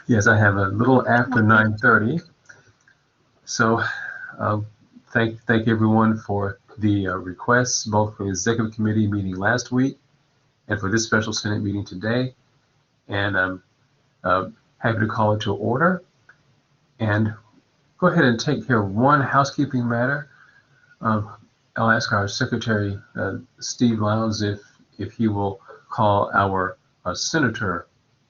Yes, I have a little after 9:30. So uh, thank everyone for the requests, both for the executive committee meeting last week and for this special Senate meeting today. And I'm happy to call it to order and go ahead and take care of one housekeeping matter. Um, I'll ask our Secretary, Steve Lowndes, if he will call our senator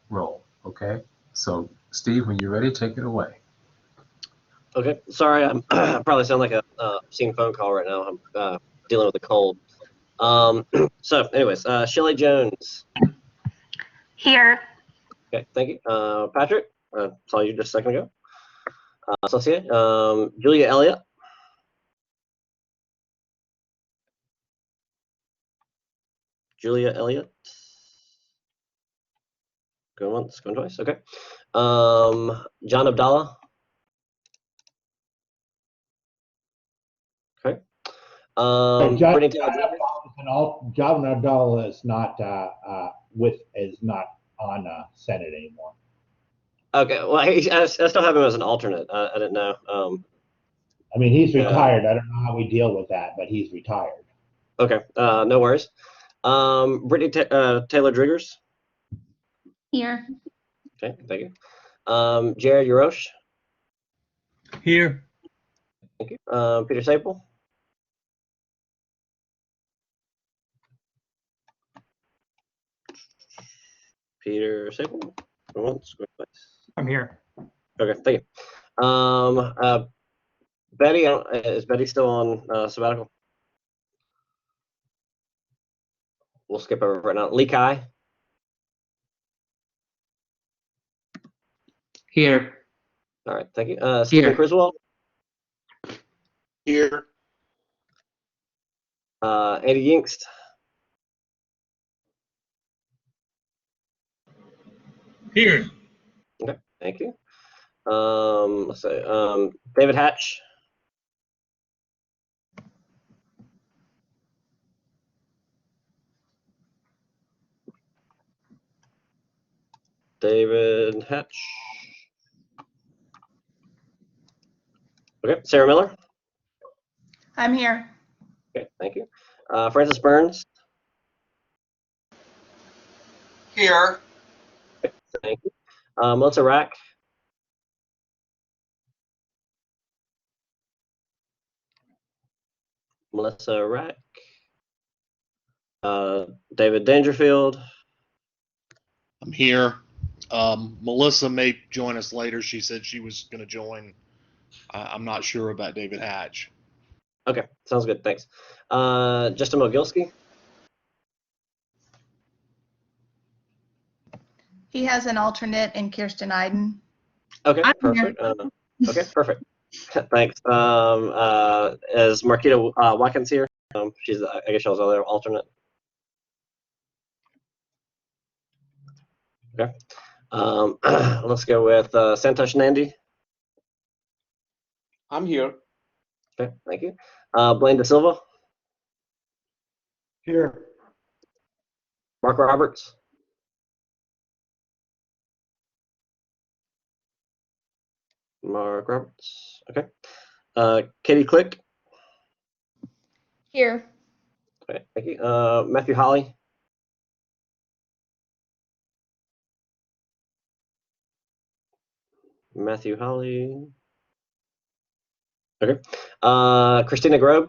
roll. Okay? So, Steve, when you're ready, take it away. Okay, sorry, I'm I probably sound like a scene phone call right now. I'm dealing with a cold. So, anyways, Shelley Jones. Here. Okay, thank you. Patrick, saw you just a second ago. Associate, Julia Elliott. Julia Elliott. Going once, going twice. Okay. John Abdallah. Okay. Brittany Taylor. John Abdallah is not is not on Senate anymore. Okay. Well, I still have him as an alternate. I didn't know. I mean, he's retired. I don't know how we deal with that, but he's retired. Okay. No worries. Brittany Taylor Driggers. Here. Okay. Thank you. Jared Yarosh. Here. Thank you. Peter Saple. Peter Saple. Going once, going twice. I'm here. Okay. Thank you. Betty, is Betty still on sabbatical? We'll skip over right now. Lee Kai. Here. All right, thank you. Stephen Criswell. Here. Andy Yingst. Here. Okay, thank you. Let's say David Hatch. David Hatch. Okay, Sarah Miller. I'm here. Okay, thank you. Francis Burns. Here. Okay, thank you. Melissa Rack. Melissa Rack. David Dangerfield. I'm here. Melissa may join us later. She said she was going to join. I'm not sure about David Hatch. Okay, sounds good. Thanks. Justin Mogilski. He has an alternate in Kirsten Iden. Okay, perfect. Okay, perfect. Thanks. Is Marquita Watkins here? She's, I guess, she was other alternate. Okay. Let's go with Santosh Nandi. I'm here. Okay, thank you. Blaine De Silva. Here. Mark Roberts. Mark Roberts. Okay. Katie Click. Here. Okay, thank you. Matthew Holly. Matthew Holly. Okay. Christina Grobe.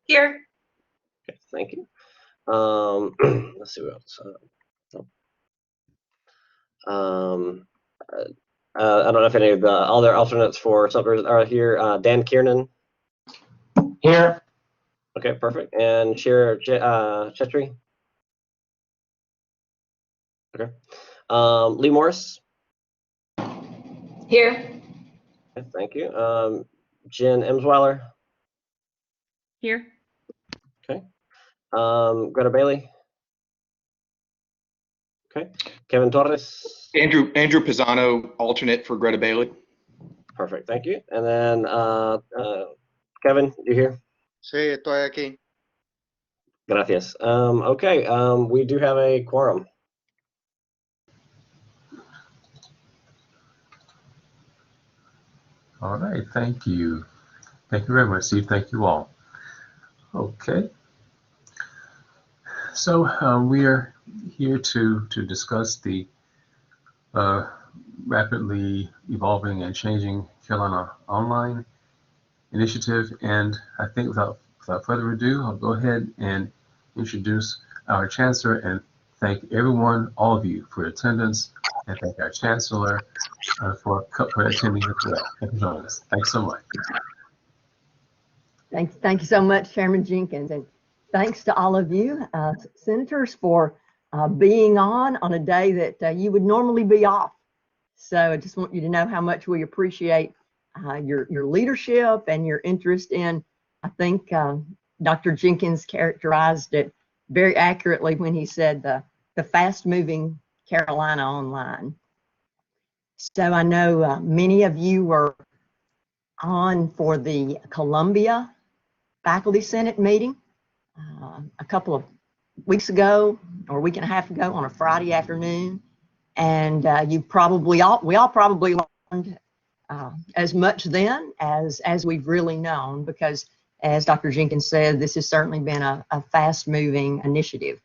Here. Okay, thank you. Let's see what else. I don't know if any of the other alternates for suppers are here. Dan Kiernan. Here. Okay, perfect. And Shira Chetri. Okay. Lee Morris. Here. Okay, thank you. Jen Emsweiler. Here. Okay. Greta Bailey. Okay. Kevin Torres. Andrew Pisano, alternate for Greta Bailey. Perfect. Thank you. And then Kevin, you here? Sí, estoy aquí. Gracias. Okay. We do have a quorum. All right, thank you. Thank you very much, Steve. Thank you all. Okay. So we are here to discuss the rapidly evolving and changing Carolina Online initiative. And I think without further ado, I'll go ahead and introduce our Chancellor and thank everyone, all of you, for your attendance, and thank our Chancellor for attending as well. Thank you for joining us. Thanks so much. Thank you so much, Chairman Jenkins, and thanks to all of you, senators, for being on a day that you would normally be off. So I just want you to know how much we appreciate your leadership and your interest in, I think Dr. Jenkins characterized it very accurately when he said the fast-moving Carolina Online. So I know many of you were on for the Columbia Faculty Senate meeting a couple of weeks ago or a week and a half ago on a Friday afternoon, and we all probably learned as much then as we've really known, because as Dr. Jenkins said, this has certainly been a fast-moving initiative.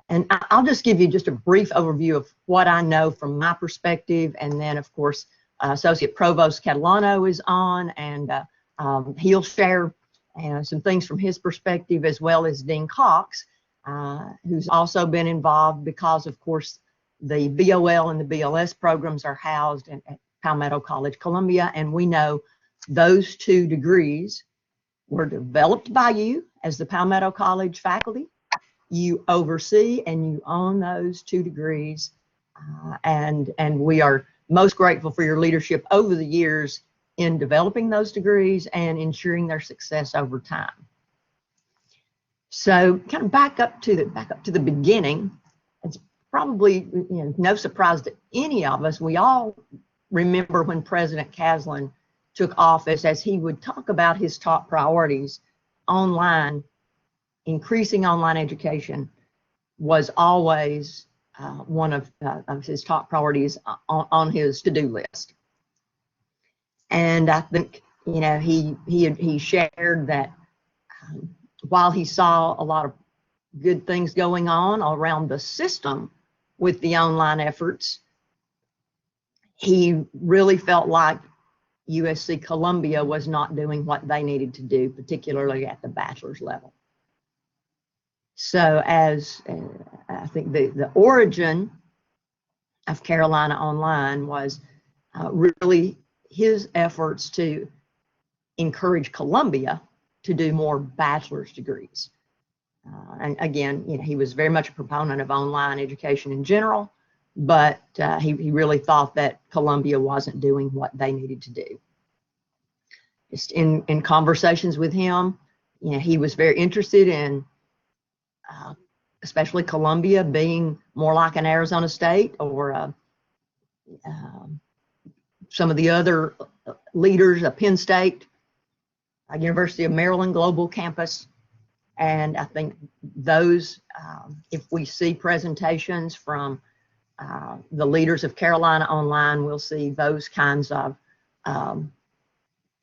And I'll just give you just a brief overview of what I know from my perspective, and then of course Associate Provost Catalano is on, and he'll share some things from his perspective, as well as Dean Cox, who's also been involved because, of course, the BOL and the BLS programs are housed at Palmetto College, Columbia, and we know those two degrees were developed by you as the Palmetto College faculty. You oversee and you own those two degrees, and we are most grateful for your leadership over the years in developing those degrees and ensuring their success over time. So kind of back up to the beginning. It's probably no surprise to any of us. We all remember when President Caslen took office, as he would talk about his top priorities. Online, increasing online education was always one of his top priorities on his to-do list. And I think he shared that while he saw a lot of good things going on around the system with the online efforts, he really felt like USC Columbia was not doing what they needed to do, particularly at the bachelor's level. So as I think the origin of Carolina Online was really his efforts to encourage Columbia to do more bachelor's degrees. And again, he was very much a proponent of online education in general, but he really thought that Columbia wasn't doing what they needed to do. Just in conversations with him, he was very interested in especially Columbia being more like an Arizona State or some of the other leaders, Penn State, University of Maryland Global Campus. And I think those, if we see presentations from the leaders of Carolina Online, we'll see those kinds of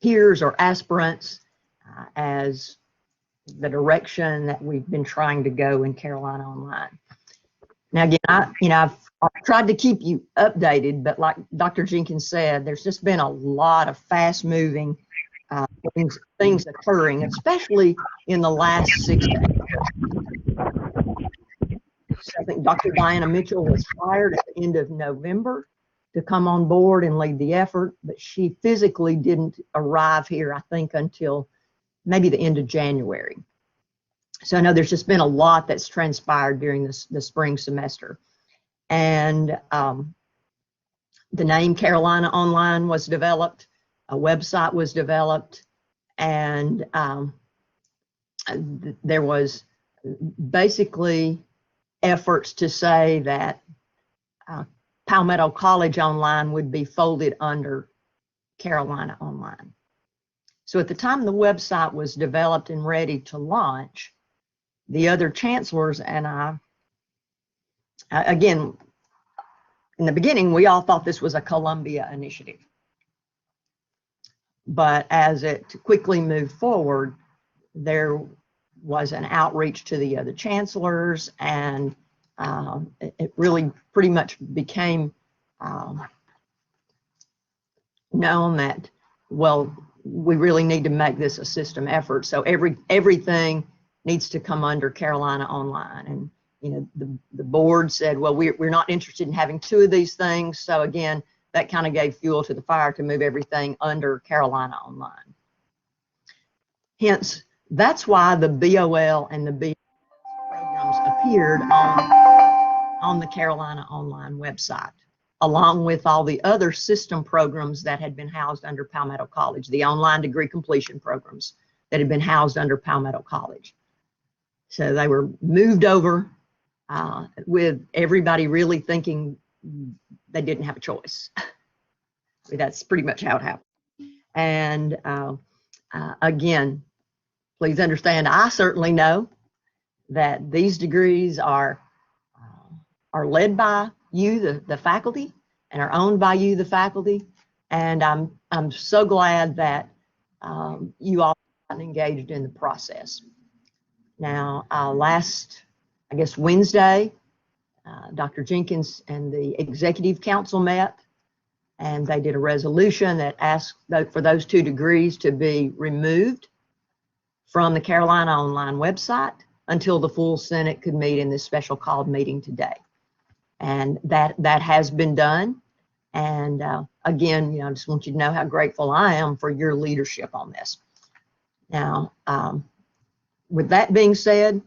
peers or aspirants as the direction that we've been trying to go in Carolina Online. Now, again, I've tried to keep you updated, but like Dr. Jenkins said, there's just been a lot of fast-moving things occurring, especially in the last 6 days. So I think Dr. Diana Mitchell was hired at the end of November to come on board and lead the effort, but she physically didn't arrive here, I think, until maybe the end of January. So I know there's just been a lot that's transpired during the spring semester. And the name Carolina Online was developed, a website was developed, and there was basically efforts to say that Palmetto College Online would be folded under Carolina Online. So at the time the website was developed and ready to launch, the other chancellors and I, again, in the beginning, we all thought this was a Columbia initiative. But as it quickly moved forward, there was an outreach to the other chancellors, and it really pretty much became known that, well, we really need to make this a system effort. So everything needs to come under Carolina Online. And you know, the board said, well, we're not interested in having two of these things. So again, that kind of gave fuel to the fire to move everything under Carolina Online. Hence, that's why the BOL and the BS programs appeared on the Carolina Online website, along with all the other system programs that had been housed under Palmetto College, the online degree completion programs that had been housed under Palmetto College. So they were moved over with everybody really thinking they didn't have a choice. I mean, that's pretty much how it happened. And again, please understand, I certainly know that these degrees are led by you, the faculty, and are owned by you, the faculty. And I'm so glad that you all got engaged in the process. Now, last, I guess, Wednesday, Dr. Jenkins and the Executive Council met, and they did a resolution that asked for those two degrees to be removed from the Carolina Online website until the full Senate could meet in this special called meeting today. And that has been done. And again, you know, I just want you to know how grateful I am for your leadership on this. Now, with that being said,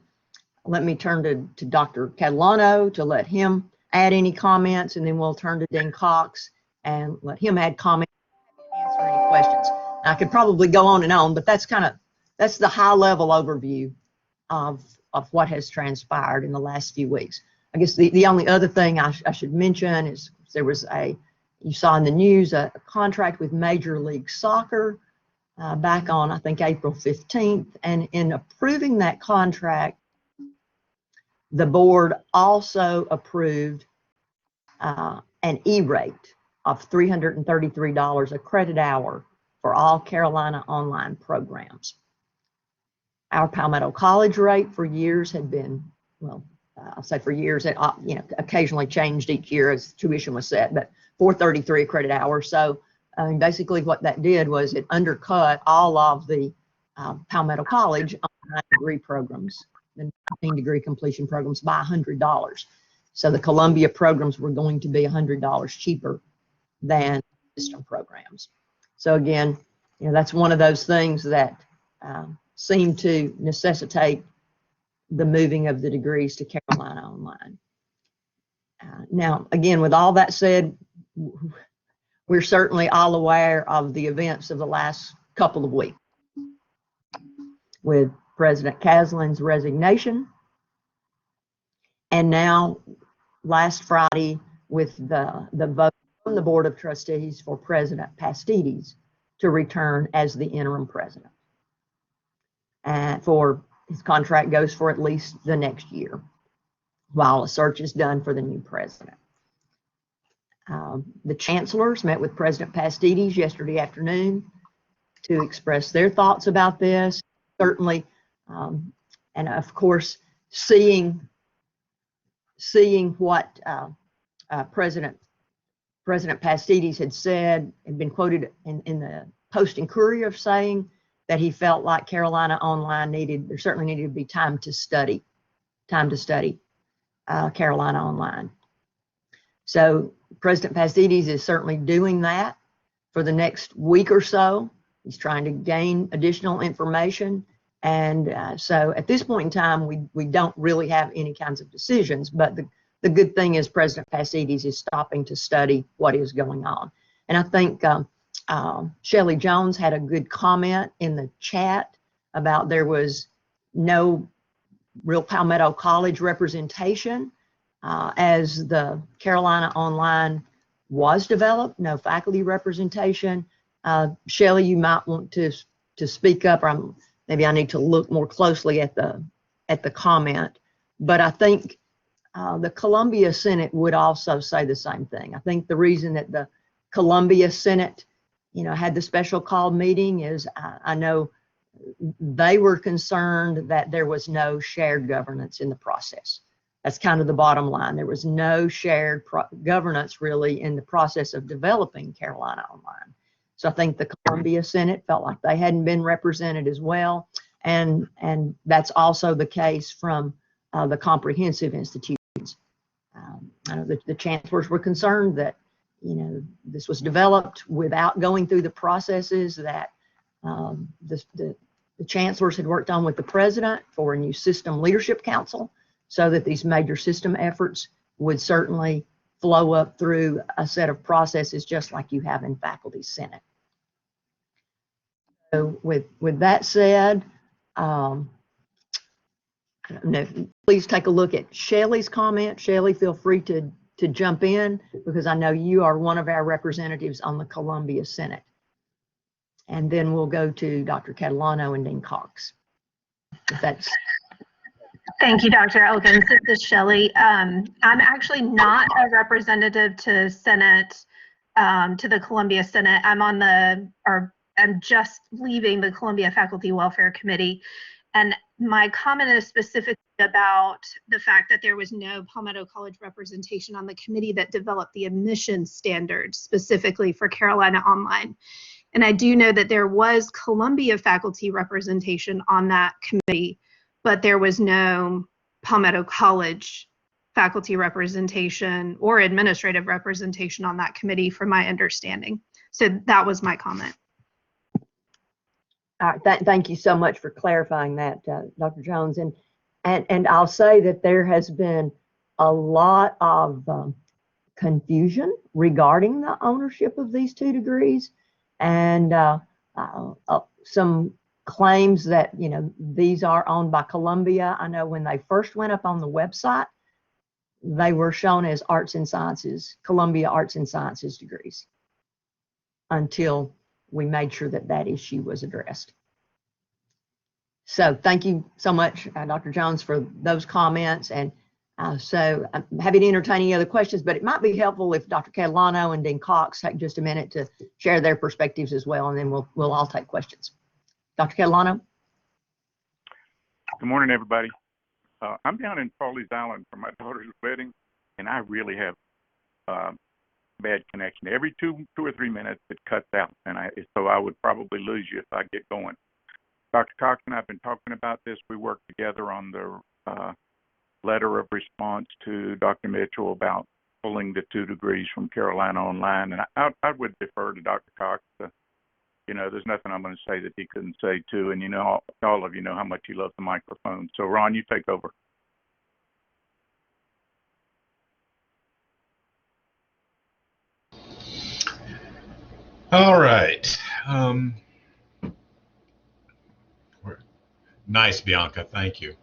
let me turn to Dr. Catalano to let him add any comments, and then we'll turn to Dean Cox and let him add comments and answer any questions. I could probably go on and on, but that's the high level overview of what has transpired in the last few weeks. I guess the only other thing I should mention is there was you saw in the news, a contract with Major League Soccer back on, I think, April 15th. And in approving that contract, the board also approved an E-rate of $333 a credit hour for all Carolina Online programs. Our Palmetto College rate for years had been, well, I'll say for years, it you know, occasionally changed each year as tuition was set, but $433 a credit hour. So I mean, basically what that did was it undercut all of the Palmetto College online degree programs, the 19 degree completion programs, by $100. So the Columbia programs were going to be $100 cheaper than system programs. So again, you know, that's one of those things that seem to necessitate the moving of the degrees to Carolina Online. Now, again, with all that said, we're certainly all aware of the events of the last couple of weeks with President Caslen's resignation, and now last Friday with the vote from the Board of Trustees for President Pastides to return as the interim president. And for his contract goes for at least the next year while a search is done for the new president. The chancellors met with President Pastides yesterday afternoon to express their thoughts about this. Certainly, and of course, seeing what President Pastides had said, had been quoted in the Post and Courier of saying that he felt like Carolina Online there certainly needed to be time to study Carolina Online. So President Pastides is certainly doing that for the next week or so. He's trying to gain additional information. And so at this point in time, we don't really have any kinds of decisions, but the good thing is President Pastides is stopping to study what is going on. And I think Shelley Jones had a good comment in the chat about there was no real Palmetto College representation as the Carolina Online was developed, no faculty representation. Shelley, you might want to speak up, or maybe I need to look more closely at the comment. But I think the Columbia Senate would also say the same thing. I think the reason that the Columbia Senate had the special call meeting is I know they were concerned that there was no shared governance in the process. That's kind of the bottom line. There was no shared governance really in the process of developing Carolina Online. So I think the Columbia Senate felt like they hadn't been represented as well. And that's also the case from the comprehensive institutions. I know the chancellors were concerned that, this was developed without going through the processes that the chancellors had worked on with the president for a new system leadership council, so that these major system efforts would certainly flow up through a set of processes just like you have in faculty senate. So with that said, please take a look at Shelley's comment. Shelley, feel free to jump in, because I know you are one of our representatives on the Columbia Senate. And then we'll go to Dr. Catalano and Dean Cox. If that's... Thank you, Dr. Elkins. This is Shelley. I'm actually not a representative to Senate, to the Columbia Senate. I'm just leaving the Columbia Faculty Welfare Committee. And my comment is specifically about the fact that there was no Palmetto College representation on the committee that developed the admission standards specifically for Carolina Online. And I do know that there was Columbia faculty representation on that committee, but there was no Palmetto College faculty representation or administrative representation on that committee, from my understanding. So that was my comment. All right, thank you so much for clarifying that, Dr. Jones. And I'll say that there has been a lot of confusion regarding the ownership of these 2 degrees, and some claims that these are owned by Columbia. I know when they first went up on the website, they were shown as arts and sciences, Columbia Arts and Sciences degrees, until we made sure that that issue was addressed. So thank you so much, Dr. Jones, for those comments. And so I'm happy to entertain any other questions, but it might be helpful if Dr. Catalano and Dean Cox take just a minute to share their perspectives as well, and then we'll all take questions. Dr. Catalano? Good morning, everybody. I'm down in Pawleys Island for my daughter's wedding, and I really have bad connection. Every two or 3 minutes it cuts out, and so I would probably lose you if I get going. Dr. Cox and I have been talking about this. We worked together on the letter of response to Dr. Mitchell about pulling the 2 degrees from Carolina Online, and I would defer to Dr. Cox. There's nothing I'm going to say that he couldn't say too, and all of you know how much he loves the microphone. So Ron, you take over. All right. Nice, Bianca. Thank you.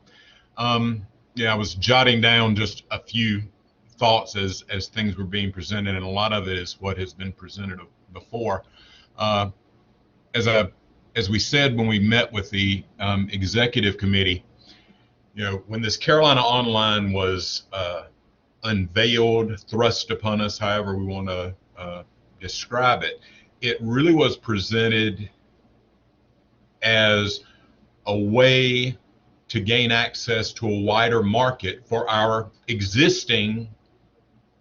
Yeah, I was jotting down just a few thoughts as things were being presented, and a lot of it is what has been presented before. As we said when we met with the executive committee, when this Carolina Online was unveiled, thrust upon us, however we want to describe it, it really was presented as a way to gain access to a wider market for our existing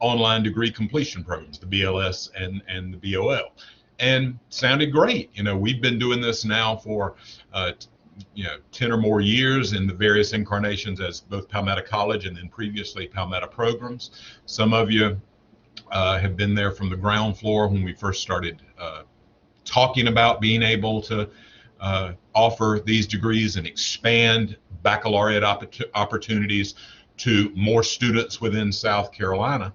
online degree completion programs, the BLS and the BOL. And sounded great. We've been doing this now for 10 or more years in the various incarnations as both Palmetto College and then previously Palmetto programs. Some of you have been there from the ground floor when we first started talking about being able to offer these degrees and expand baccalaureate opportunities to more students within South Carolina.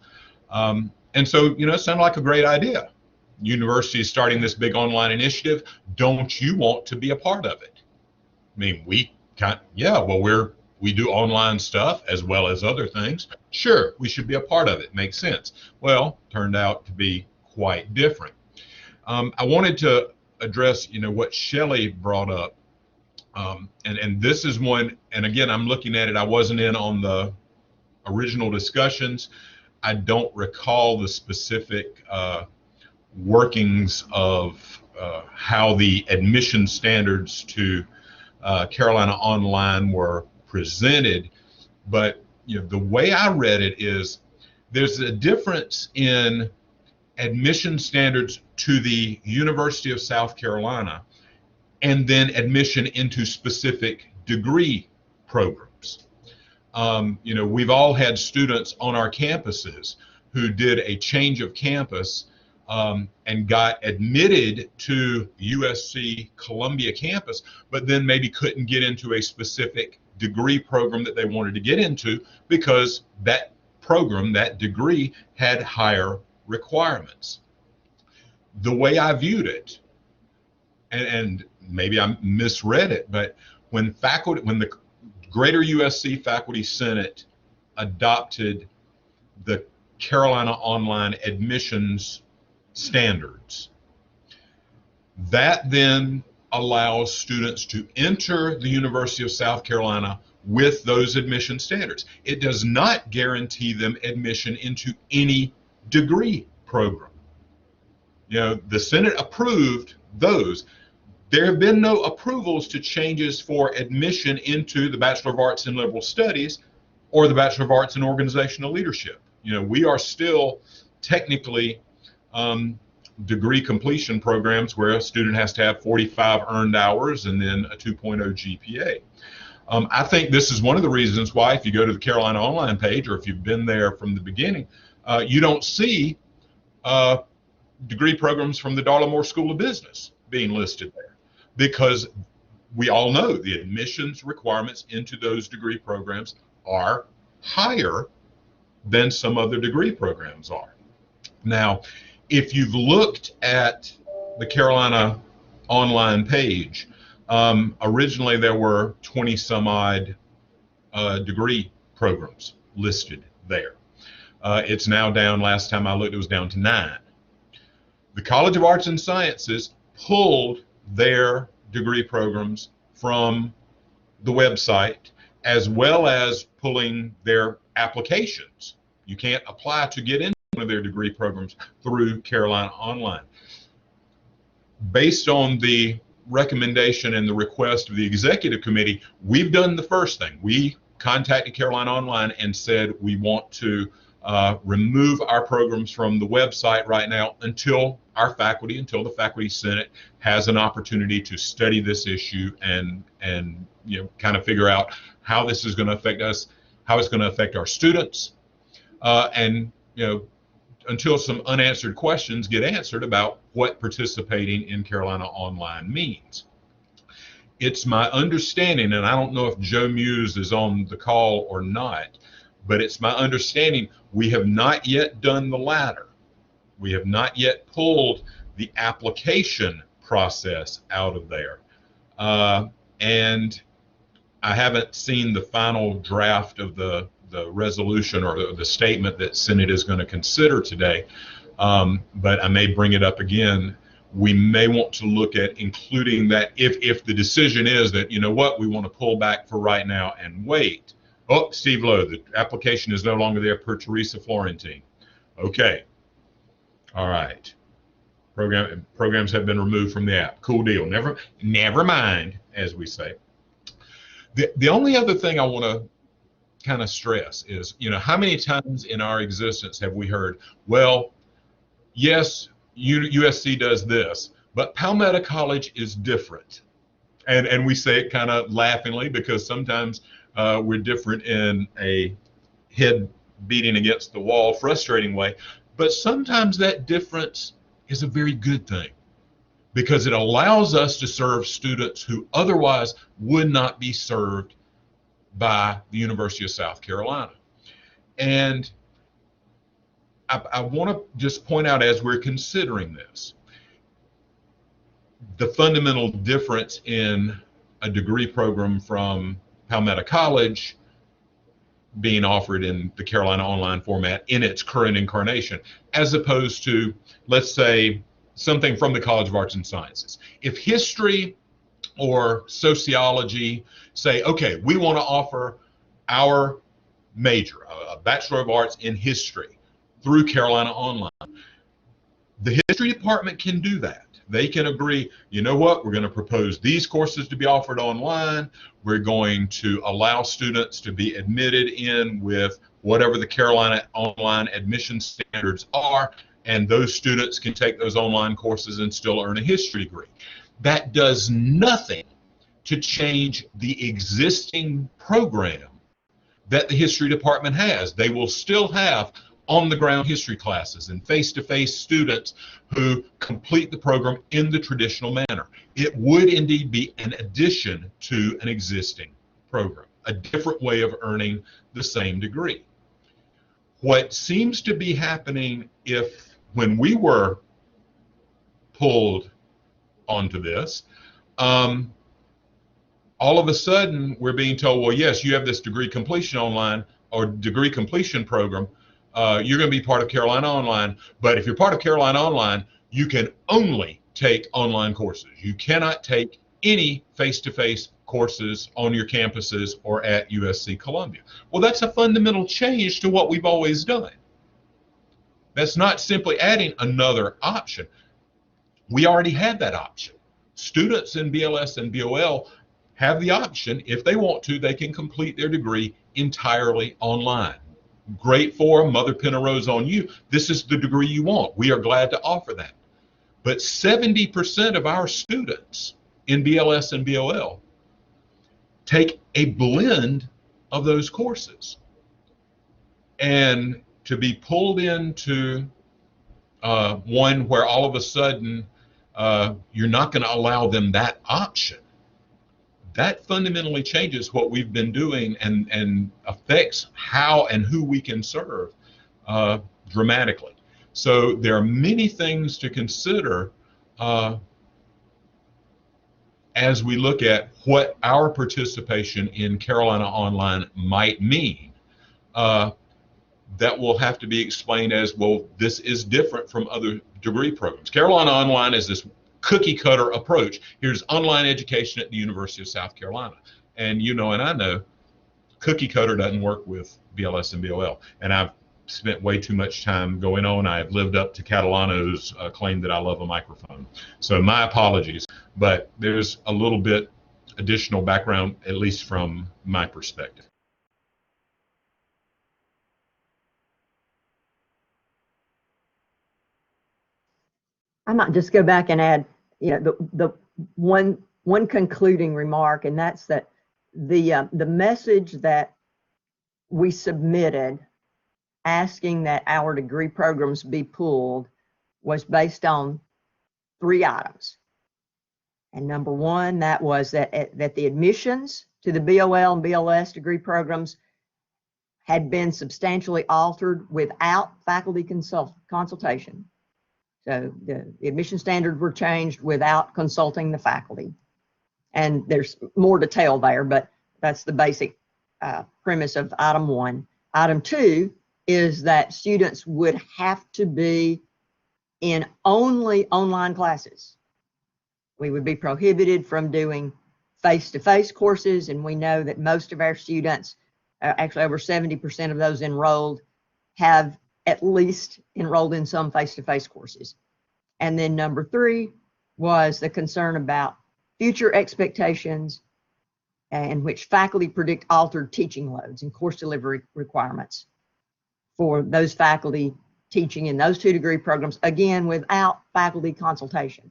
And so, it sounded like a great idea. University is starting this big online initiative. Don't you want to be a part of it? I mean, we do online stuff as well as other things. Sure, we should be a part of it. Makes sense. Well, turned out to be quite different. I wanted to address, what Shelley brought up. And this is one, and again, I'm looking at it. I wasn't in on the original discussions. I don't recall the specific workings of how the admission standards to Carolina Online were presented, but the way I read it is there's a difference in admission standards to the University of South Carolina and then admission into specific degree programs. We've all had students on our campuses who did a change of campus and got admitted to USC Columbia campus, but then maybe couldn't get into a specific degree program that they wanted to get into because that program, that degree, had higher requirements. The way I viewed it, and maybe I misread it, but when the Greater USC Faculty Senate adopted the Carolina Online admissions standards, that then allows students to enter the University of South Carolina with those admission standards. It does not guarantee them admission into any degree program. The Senate approved those. There have been no approvals to changes for admission into the Bachelor of Arts in Liberal Studies or the Bachelor of Arts in Organizational Leadership. We are still technically degree completion programs where a student has to have 45 earned hours and then a 2.0 GPA. I think this is one of the reasons why, if you go to the Carolina Online page, or if you've been there from the beginning, you don't see degree programs from the Darla Moore School of Business being listed there, because we all know the admissions requirements into those degree programs are higher than some other degree programs are. Now, if you've looked at the Carolina Online page, originally there were 20 some odd degree programs listed there. It's now down, last time I looked, it was down to 9. The College of Arts and Sciences pulled their degree programs from the website, as well as pulling their applications. You can't apply to get into one of their degree programs through Carolina Online. Based on the recommendation and the request of the executive committee, we've done the first thing. We contacted Carolina Online and said we want to remove our programs from the website right now until the Faculty Senate has an opportunity to study this issue and kind of figure out how this is going to affect us, how it's going to affect our students, and until some unanswered questions get answered about what participating in Carolina Online means. It's my understanding, and I don't know if Joe Muse is on the call or not, but it's my understanding we have not yet done the latter. We have not yet pulled the application process out of there. And I haven't seen the final draft of the resolution or the statement that Senate is going to consider today, but I may bring it up again. We may want to look at including that if the decision is that, we want to pull back for right now and wait. Oh, Steve Lowe, the application is no longer there per Teresa Florentine. Okay. All right. Programs have been removed from the app. Cool deal. Never mind, as we say. The only other thing I want to kind of stress is, how many times in our existence have we heard, well, yes, USC does this, but Palmetto College is different. And we say it kind of laughingly because sometimes we're different in a head beating against the wall, frustrating way. But sometimes that difference is a very good thing because it allows us to serve students who otherwise would not be served by the University of South Carolina. And I want to just point out, as we're considering this, the fundamental difference in a degree program from Palmetto College being offered in the Carolina Online format in its current incarnation, as opposed to, let's say, something from the College of Arts and Sciences. If history or sociology say, okay, we want to offer our major, a Bachelor of Arts in History, through Carolina Online, the history department can do that. They can agree, you know what, we're going to propose these courses to be offered online. We're going to allow students to be admitted in with whatever the Carolina online admission standards are, and those students can take those online courses and still earn a history degree. That does nothing to change the existing program that the history department has. They will still have on-the-ground history classes and face-to-face students who complete the program in the traditional manner. It would indeed be an addition to an existing program, a different way of earning the same degree. What seems to be happening when we were pulled onto this, all of a sudden we're being told, well, yes, you have this degree completion online or degree completion program. You're going to be part of Carolina Online, but if you're part of Carolina Online, you can only take online courses. You cannot take any face-to-face courses on your campuses or at USC Columbia. Well, that's a fundamental change to what we've always done. That's not simply adding another option. We already had that option. Students in BLS and BOL have the option, if they want to, they can complete their degree entirely online. Great for them, Mother Penrose on you. This is the degree you want. We are glad to offer that. But 70% of our students in BLS and BOL take a blend of those courses. And to be pulled into one where all of a sudden you're not going to allow them that option, that fundamentally changes what we've been doing and affects how and who we can serve dramatically. So there are many things to consider as we look at what our participation in Carolina Online might mean. That will have to be explained as, well, this is different from other degree programs. Carolina Online is this cookie cutter approach. Here's online education at the University of South Carolina. And you know, and I know, cookie cutter doesn't work with BLS and BOL. And I've spent way too much time going on. I've lived up to Catalano's claim that I love a microphone. So my apologies, but there's a little bit additional background, at least from my perspective. I might just go back and add, the one concluding remark, and that's that the message that we submitted asking that our degree programs be pulled was based on 3 items. And number one, that was that the admissions to the BOL and BLS degree programs had been substantially altered without faculty consultation. So the admission standards were changed without consulting the faculty. And there's more detail there, but that's the basic premise of item 1. Item 2 is that students would have to be in only online classes. We would be prohibited from doing face-to-face courses, and we know that most of our students, actually over 70% of those enrolled, have at least enrolled in some face-to-face courses. And then number 3 was the concern about future expectations in which faculty predict altered teaching loads and course delivery requirements for those faculty teaching in those 2 degree programs, again, without faculty consultation.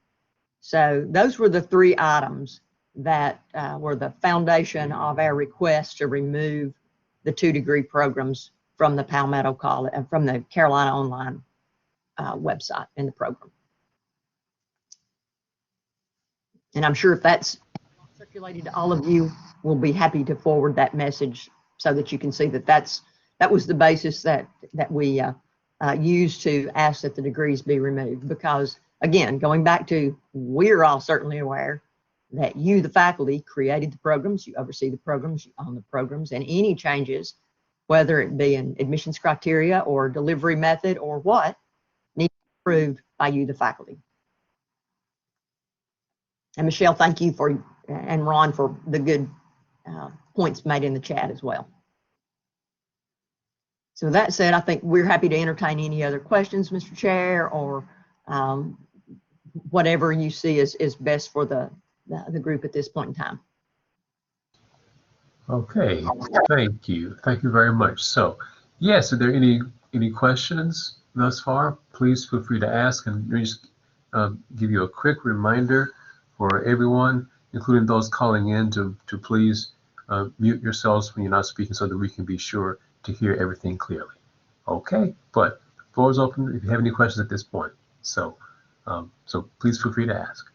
So those were the 3 items that were the foundation of our request to remove the 2 degree programs from the Palmetto College, from the Carolina Online website in the program. And I'm sure if that's circulated to all of you, we'll be happy to forward that message so that you can see that that was the basis that we used to ask that the degrees be removed. Because again, going back to, we're all certainly aware that you, the faculty, created the programs, you oversee the programs, you own the programs, and any changes, whether it be an admissions criteria or delivery method or what, need to be approved by you, the faculty. And Michelle, thank you and Ron for the good points made in the chat as well. So that said, I think we're happy to entertain any other questions, Mr. Chair, or whatever you see is best for the group at this point in time. Okay, thank you. Thank you very much. So, yes, are there any questions thus far? Please feel free to ask, and let me just give you a quick reminder for everyone, including those calling in, to please mute yourselves when you're not speaking so that we can be sure to hear everything clearly. Okay, but floor is open if you have any questions at this point. So, so please feel free to ask.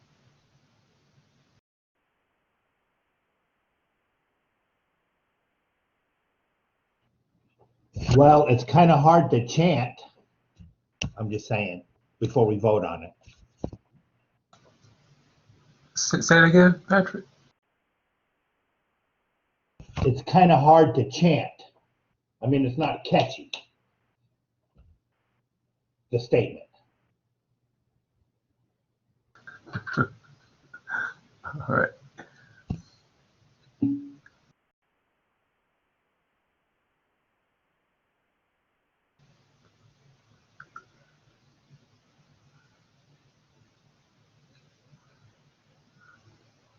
Well, it's kind of hard to chant. I'm just saying, before we vote on it. Say it again, Patrick. It's kind of hard to chant. I mean, it's not catchy, the statement. All right.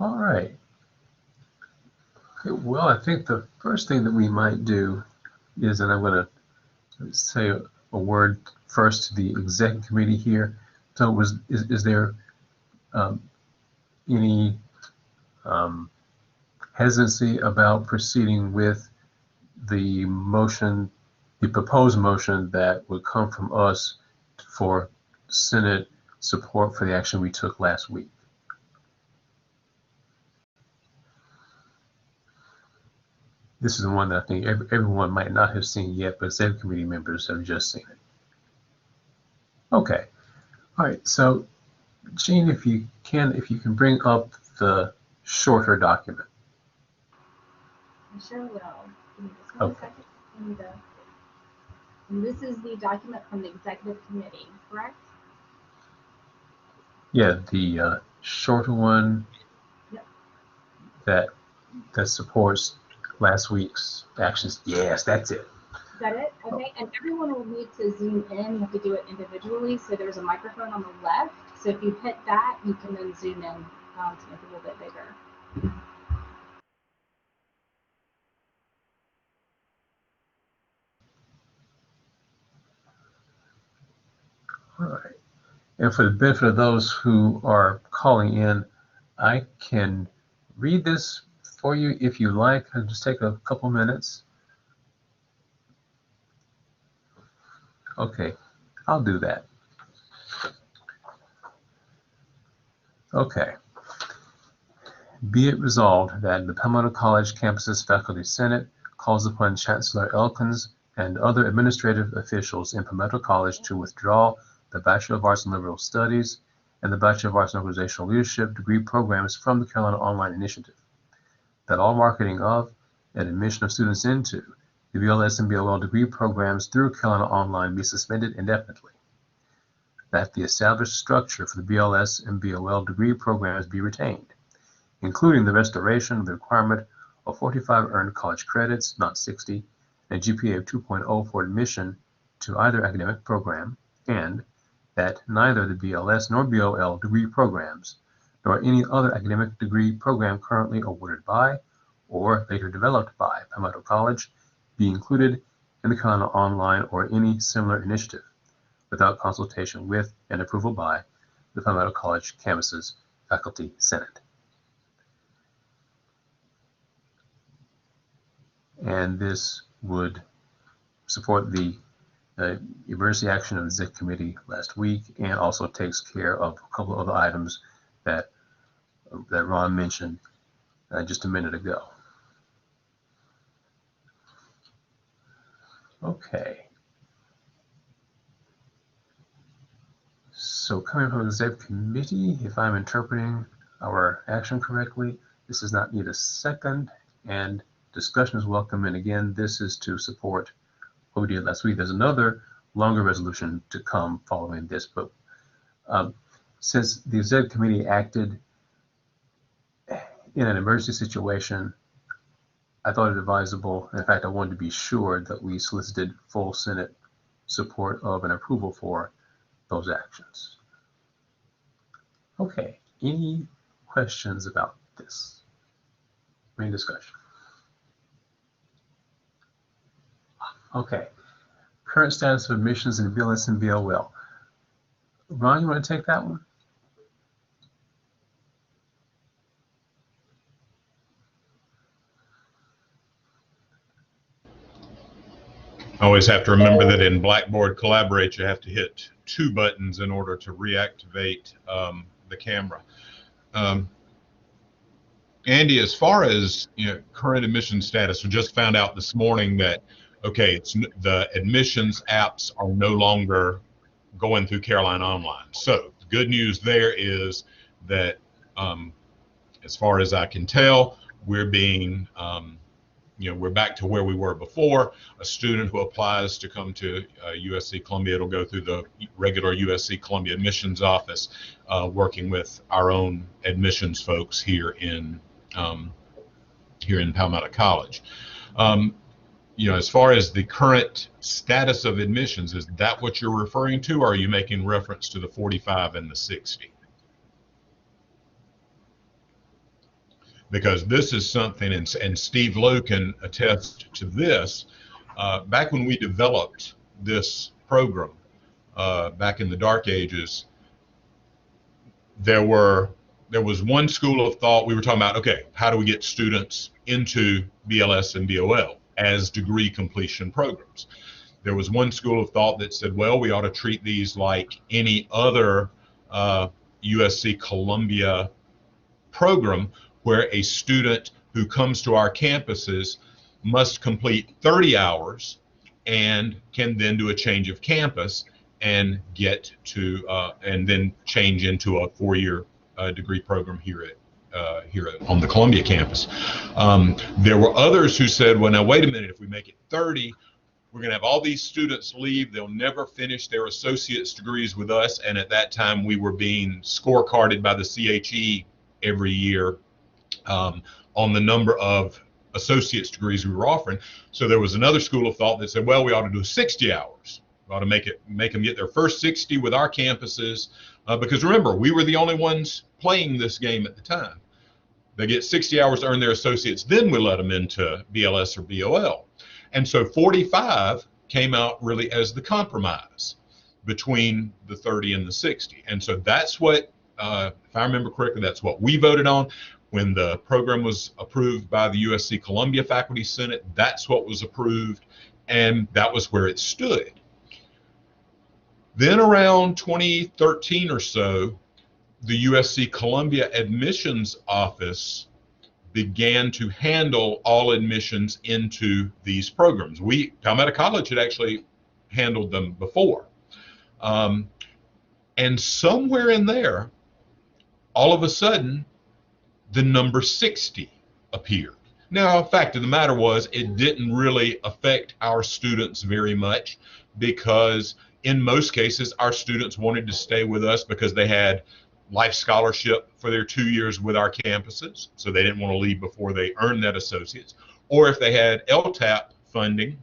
All right. Okay, well, I think the first thing that we might do is, and I'm going to say a word first to the executive committee here. So, is there any hesitancy about proceeding with the motion, the proposed motion that would come from us for Senate support for the action we took last week? This is the one that I think everyone might not have seen yet, but executive committee members have just seen it. Okay. All right. So, Jean, if you can bring up the shorter document. I sure will. Give me just one second. And this is the document from the executive committee, correct? Yeah, the shorter one. Yep. that supports last week's actions. Yes, that's it. Is that it? Okay. And everyone will need to zoom in. You have to do it individually. So there's a microphone on the left. So if you hit that, you can then zoom in to make it a little bit bigger. All right. And for the benefit of those who are calling in, I can read this for you if you like. It'll just take a couple minutes. Okay, I'll do that. Okay. Be it resolved that the Palmetto College Campus's Faculty Senate calls upon Chancellor Elkins and other administrative officials in Palmetto College to withdraw the Bachelor of Arts in Liberal Studies and the Bachelor of Arts in Organizational Leadership degree programs from the Carolina Online Initiative. That all marketing of and admission of students into the BLS and BOL degree programs through Carolina Online be suspended indefinitely. That the established structure for the BLS and BOL degree programs be retained, including the restoration of the requirement of 45 earned college credits, not 60, and a GPA of 2.0 for admission to either academic program, and that neither the BLS nor BOL degree programs, nor any other academic degree program currently awarded by or later developed by Palmetto College be included in the Carolina Online or any similar initiative without consultation with and approval by the Palmetto College Campus's Faculty Senate. And this would support the emergency action of the executive committee last week, and also takes care of a couple of other items that Ron mentioned just a minute ago. Okay. So coming from the executive committee, if I'm interpreting our action correctly, this does not need a second, and discussion is welcome. And again, this is to support what we did last week. There's another longer resolution to come following this, but since the executive committee acted in an emergency situation, I thought it advisable. In fact, I wanted to be sure that we solicited full Senate support of and approval for those actions. Okay, any questions about this? Any discussion? Okay, current status of admissions in BLS and BOL. Ron, you want to take that one? I always have to remember that in Blackboard Collaborate, you have to hit 2 buttons in order to reactivate the camera. Andy, as far as current admission status, we just found out this morning that the admissions apps are no longer going through Caroline Online. So the good news there is that, as far as I can tell, we're being we're back to where we were before. A student who applies to come to USC Columbia, it'll go through the regular USC Columbia admissions office, working with our own admissions folks here in Palmetto College. As far as the current status of admissions, is that what you're referring to, or are you making reference to the 45 and the 60? Because this is something, and Steve Lowe can attest to this, back when we developed this program, back in the dark ages, there was one school of thought. We were talking about, okay, how do we get students into BLS and BOL as degree completion programs? There was one school of thought that said, well, we ought to treat these like any other USC Columbia program, where a student who comes to our campuses must complete 30 hours and can then do a change of campus and get to and then change into a 4-year degree program here on the Columbia campus. There were others who said, well, now wait a minute, if we make it 30, we're going to have all these students leave. They'll never finish their associate's degrees with us. And at that time, we were being scorecarded by the CHE every year on the number of associate's degrees we were offering. So there was another school of thought that said, well, we ought to do 60 hours. We ought to make them get their first 60 with our campuses, because remember, we were the only ones playing this game at the time. They get 60 hours to earn their associates, then we let them into BLS or BOL. And so 45 came out really as the compromise between the 30 and the 60. And so that's what, if I remember correctly, that's what we voted on. When the program was approved by the USC Columbia Faculty Senate, that's what was approved, and that was where it stood. Then around 2013 or so, the USC Columbia admissions office began to handle all admissions into these programs. Palmetto College had actually handled them before. And somewhere in there, all of a sudden, the number 60 appeared. Now, the fact of the matter was, it didn't really affect our students very much, because in most cases, our students wanted to stay with us because they had life scholarship for their 2 years with our campuses, so they didn't want to leave before they earned that associate's. Or if they had LTAP funding,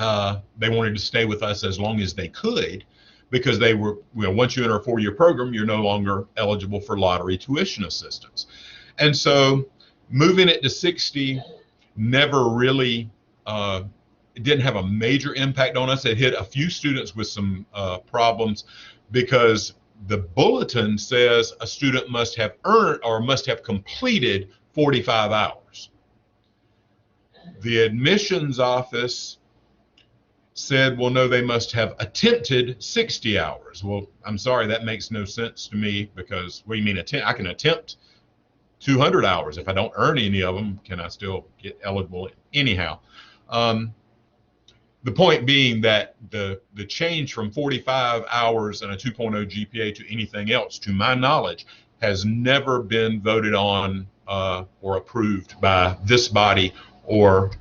they wanted to stay with us as long as they could, because they were, once you enter a 4-year program, you're no longer eligible for lottery tuition assistance. And so moving it to 60 never really, it didn't have a major impact on us. It hit a few students with some problems, because the bulletin says a student must have earned or must have completed 45 hours. The admissions office said, well, no, they must have attempted 60 hours. Well, I'm sorry, that makes no sense to me, because what do you mean attempt? I can attempt 200 hours. If I don't earn any of them, can I still get eligible anyhow? The point being that the change from 45 hours and a 2.0 GPA to anything else, to my knowledge, has never been voted on or approved by this body, or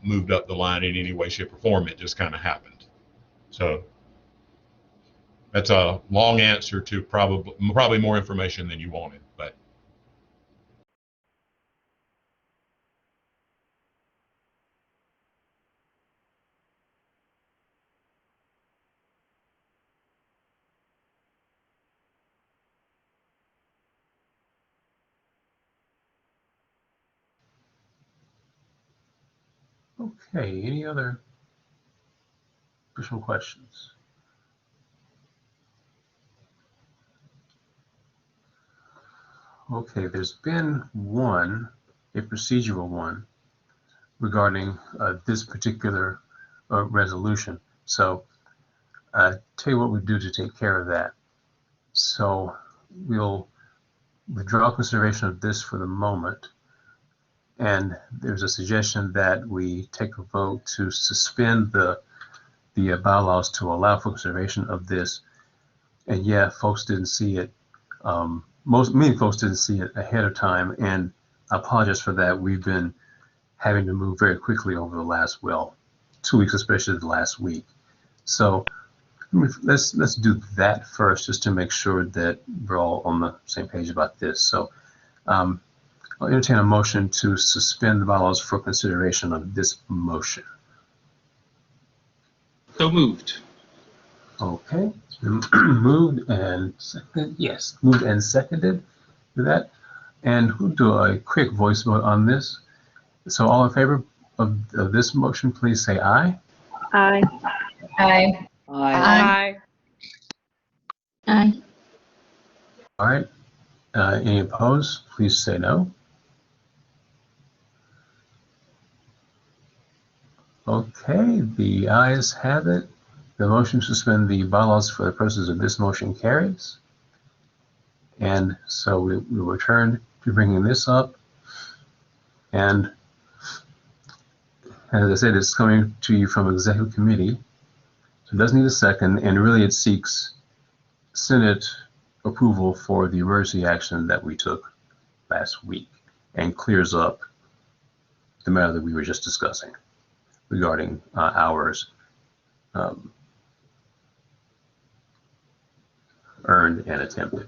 moved up the line in any way, shape, or form. It just kind of happened. So that's a long answer to probably more information than you wanted, but. Okay, any other additional questions? Okay, there's been a procedural one regarding this particular resolution. So tell you what we do to take care of that. So we'll withdraw consideration of this for the moment. And there's a suggestion that we take a vote to suspend the bylaws to allow for consideration of this. And yeah, folks didn't see it. Many folks didn't see it ahead of time, and I apologize for that. We've been having to move very quickly over the last, 2 weeks, especially the last week. So let's do that first, just to make sure that we're all on the same page about this. So I'll entertain a motion to suspend the bylaws for consideration of this motion. So moved. Okay, moved and seconded. Yes, moved and seconded for that. And we'll do a quick voice vote on this. So all in favor of this motion, please say aye. Aye. Aye. Aye. Aye. All right. Any opposed? Please say no. Okay, the ayes have it. The motion to suspend the bylaws for the purposes of this motion carries. And so we return to bringing this up. And as I said, it's coming to you from Executive Committee. So it does need a second, and really it seeks Senate approval for the emergency action that we took last week and clears up the matter that we were just discussing regarding hours earned and attempted.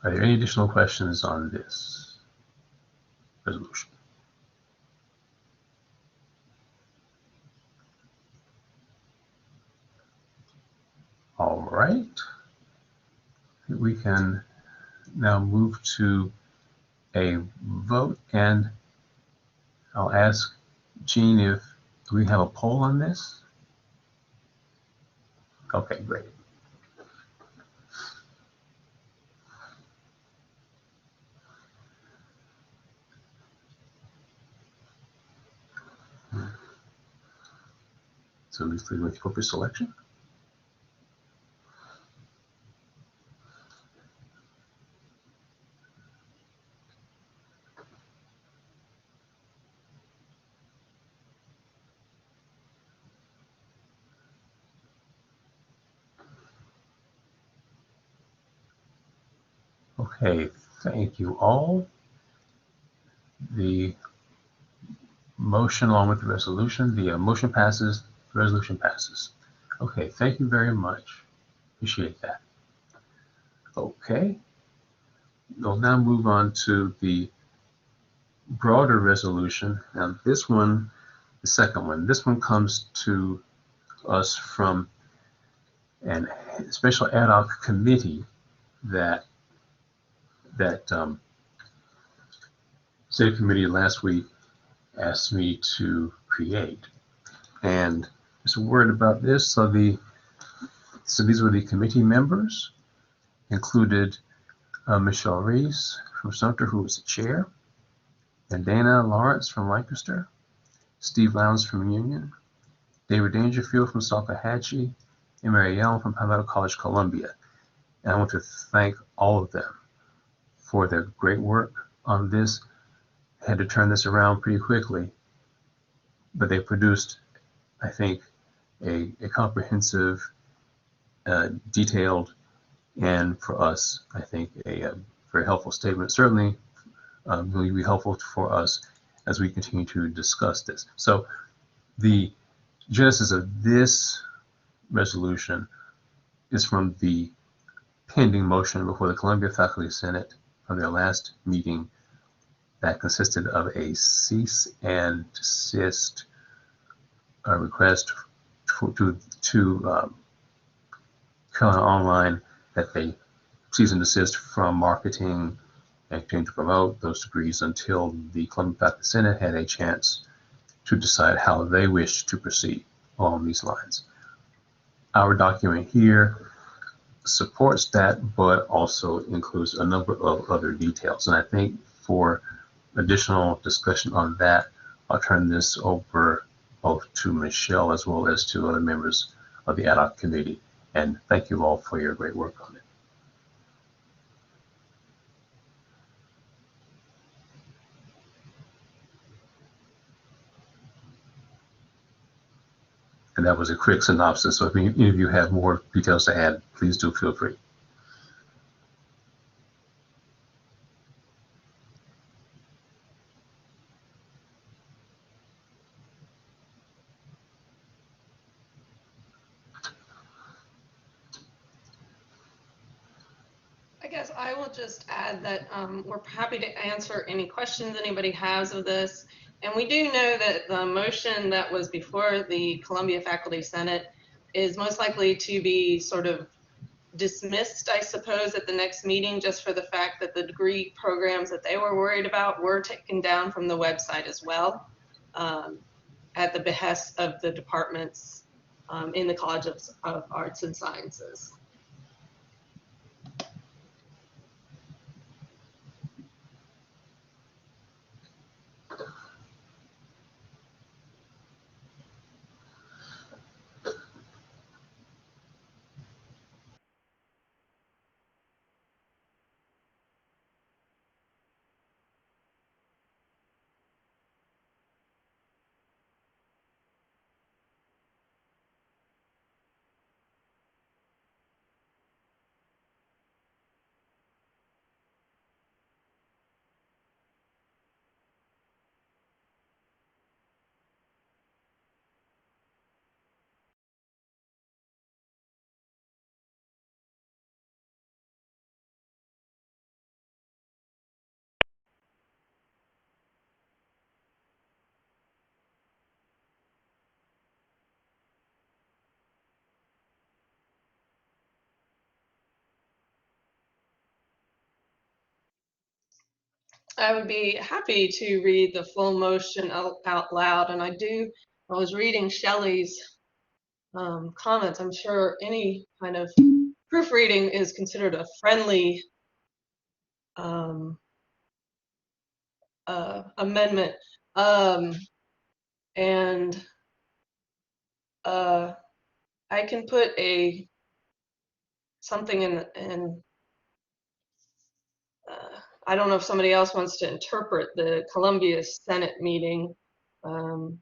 Are there any additional questions on this resolution? All right. We can now move to a vote, and I'll ask Jean if we have a poll on this. Okay, great. So let's lead with corporate selection. Okay, thank you all. The motion along with the resolution, the motion passes, the resolution passes. Okay, thank you very much. Appreciate that. Okay, we'll now move on to the broader resolution. Now this one, the second one, this one comes to us from a special ad hoc committee that State Committee last week asked me to create. And just a word about this. So these were the committee members, included Michelle Reese from Sumter, who was the chair, and Dana Lawrence from Lancaster, Steve Lowndes from Union, David Dangerfield from Salkehatchie, and Mary Ellen from Palmetto College, Columbia. And I want to thank all of them for their great work on this. Had to turn this around pretty quickly, but they produced, I think, a comprehensive, detailed, and for us, I think, a very helpful statement. Certainly will be helpful for us as we continue to discuss this. So the genesis of this resolution is from the pending motion before the Columbia Faculty Senate from their last meeting that consisted of a cease and desist request to Carolina Online that they cease and desist from marketing and continue to promote those degrees until the Columbia Faculty Senate had a chance to decide how they wish to proceed along these lines. Our document here supports that, but also includes a number of other details. And I think for additional discussion on that, I'll turn this over both to Michelle as well as to other members of the ad hoc committee. And thank you all for your great work on it. And that was a quick synopsis. So if any of you have more details to add, please do feel free. I guess I will just add that we're happy to answer any questions anybody has of this. And we do know that the motion that was before the Columbia Faculty Senate is most likely to be sort of dismissed, I suppose, at the next meeting, just for the fact that the degree programs that they were worried about were taken down from the website as well, at the behest of the departments in the College of Arts and Sciences. I would be happy to read the full motion out loud, and I was reading Shelley's comments. I'm sure any kind of proofreading is considered a friendly amendment. And I can put something in I don't know if somebody else wants to interpret the Columbia Senate meeting. So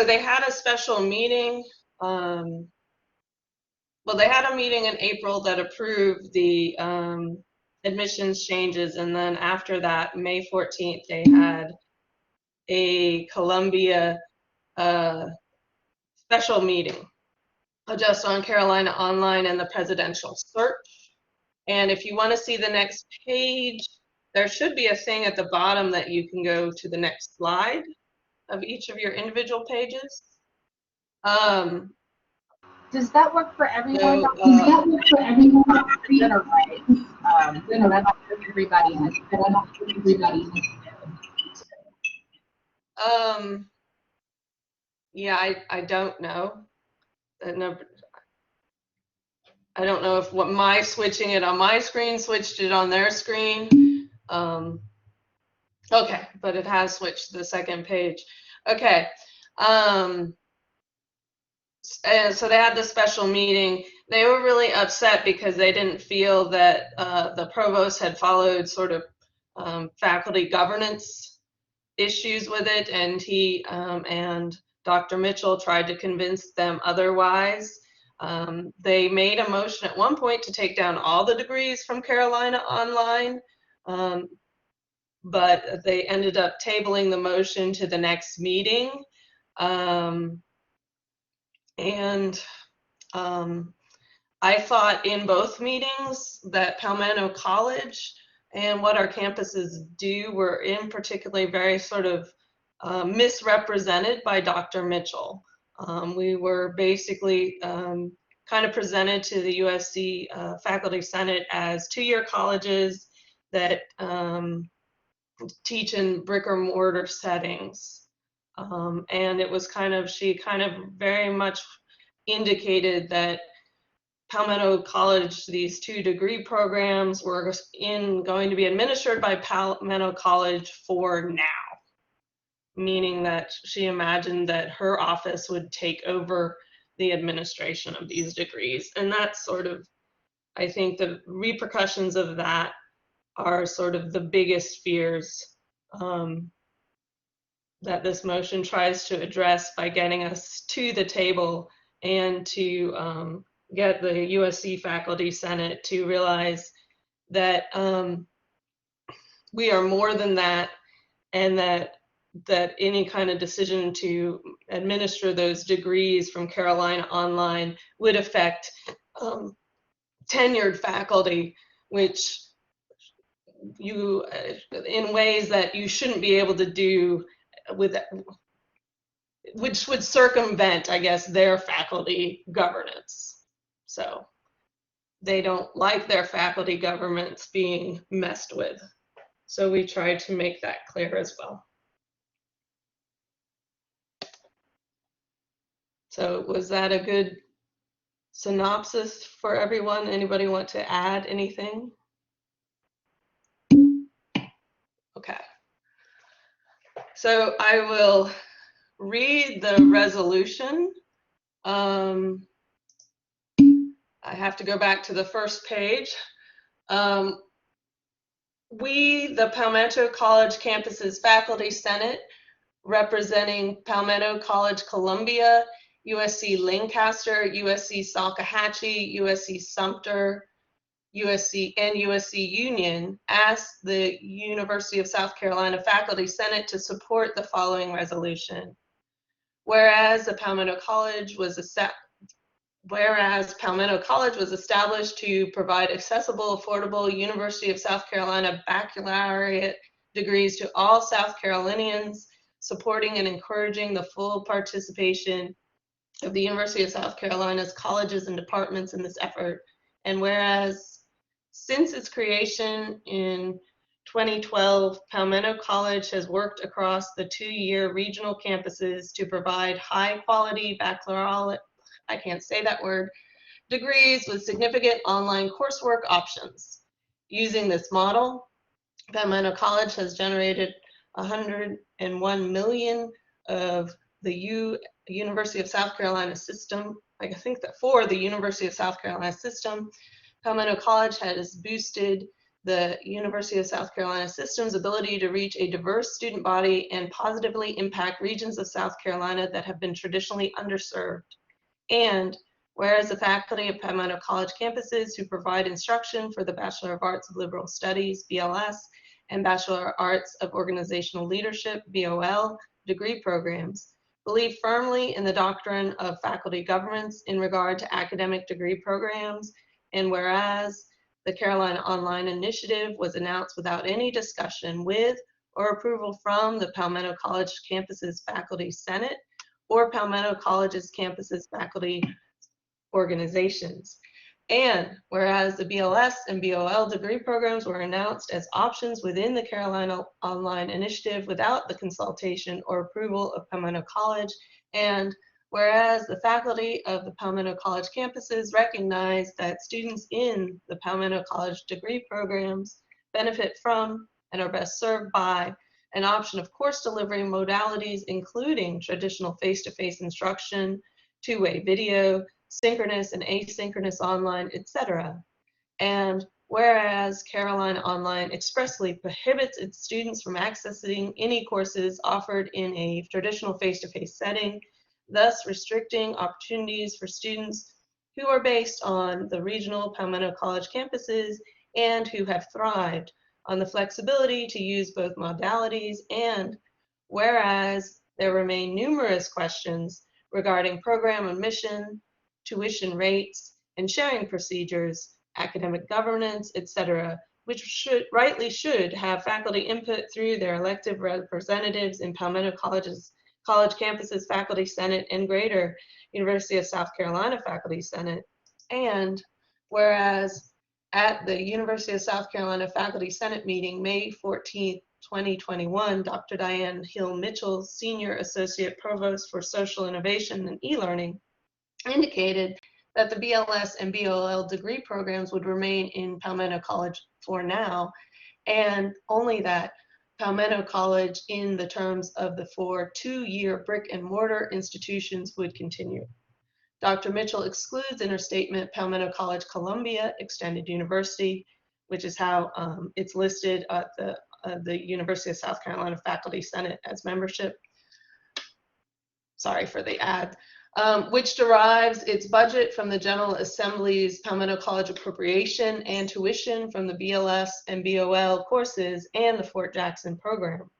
they had a special meeting. Well, they had a meeting in April that approved the admissions changes, and then after that, May 14th, they had a Columbia special meeting just on Carolina Online and the presidential search. And if you want to see the next page, there should be a thing at the bottom that you can go to the next slide of each of your individual pages. Does that work for everyone? No, Does that work for everyone? Better, right? No, that's not everybody has. Everybody has. Yeah, I don't know. I don't know if what my switching it on my screen switched it on their screen. Okay, but it has switched to the second page. Okay. And so they had the special meeting. They were really upset because they didn't feel that the provost had followed sort of faculty governance issues with it, and he and Dr. Mitchell tried to convince them otherwise. They made a motion at one point to take down all the degrees from Carolina Online, but they ended up tabling the motion to the next meeting. I thought in both meetings that Palmetto College and what our campuses do were in particularly very sort of misrepresented by Dr. Mitchell. We were basically kind of presented to the USC Faculty Senate as two-year colleges that teach in brick or mortar settings. And it was she kind of very much indicated that Palmetto College, these 2 degree programs were going to be administered by Palmetto College for now, meaning that she imagined that her office would take over the administration of these degrees. And that's sort of, I think the repercussions of that are sort of the biggest fears that this motion tries to address by getting us to the table and to get the USC Faculty Senate to realize that we are more than that, and that any kind of decision to administer those degrees from Carolina Online would affect tenured faculty, which you, in ways that you shouldn't be able to do with, which would circumvent, I guess, their faculty governance. So they don't like their faculty governance being messed with. So we tried to make that clear as well. So was that a good synopsis for everyone? Anybody want to add anything? Okay. So I will read the resolution. I have to go back to the first page. We, the Palmetto College Campus's Faculty Senate, representing Palmetto College Columbia, USC Lancaster, USC Salkehatchie, USC Sumter, USC, and USC Union, ask the University of South Carolina Faculty Senate to support the following resolution. Whereas Palmetto College was established to provide accessible, affordable University of South Carolina baccalaureate degrees to all South Carolinians, supporting and encouraging the full participation of the University of South Carolina's colleges and departments in this effort. And whereas since its creation in 2012, Palmetto College has worked across the 2-year regional campuses to provide high-quality baccalaureate, I can't say that word, degrees with significant online coursework options. Using this model, Palmetto College has generated $101 million of the University of South Carolina system. I think that for the University of South Carolina system, Palmetto College has boosted the University of South Carolina system's ability to reach a diverse student body and positively impact regions of South Carolina that have been traditionally underserved. And whereas the faculty of Palmetto College campuses who provide instruction for the Bachelor of Arts of Liberal Studies, BLS, and Bachelor of Arts of Organizational Leadership, BOL, degree programs, believe firmly in the doctrine of faculty governance in regard to academic degree programs, and whereas the Carolina Online Initiative was announced without any discussion with or approval from the Palmetto College campus's Faculty Senate or Palmetto College's campus's faculty organizations. And whereas the BLS and BOL degree programs were announced as options within the Carolina Online Initiative without the consultation or approval of Palmetto College, and whereas the faculty of the Palmetto College campuses recognize that students in the Palmetto College degree programs benefit from and are best served by an option of course delivery modalities, including traditional face-to-face instruction, two-way video, synchronous and asynchronous online, etc. And whereas Carolina Online expressly prohibits its students from accessing any courses offered in a traditional face-to-face setting, thus restricting opportunities for students who are based on the regional Palmetto College campuses and who have thrived on the flexibility to use both modalities, and whereas there remain numerous questions regarding program admission, tuition rates, and sharing procedures, academic governance, etc., which rightly should have faculty input through their elected representatives in Palmetto college campuses, Faculty Senate, and greater University of South Carolina Faculty Senate. And whereas at the University of South Carolina Faculty Senate meeting, May 14th, 2021, Dr. Diane Hill Mitchell, Senior Associate Provost for Social Innovation and E-Learning, indicated that the BLS and BOL degree programs would remain in Palmetto College for now, and only that Palmetto College, in the terms of the 4 two-year brick and mortar institutions, would continue. Dr. Mitchell excludes in her statement Palmetto College Columbia Extended University, which is how it's listed at the University of South Carolina Faculty Senate as membership. Sorry for the ad. Which derives its budget from the General Assembly's Palmetto College appropriation and tuition from the BLS and BOL courses and the Fort Jackson program.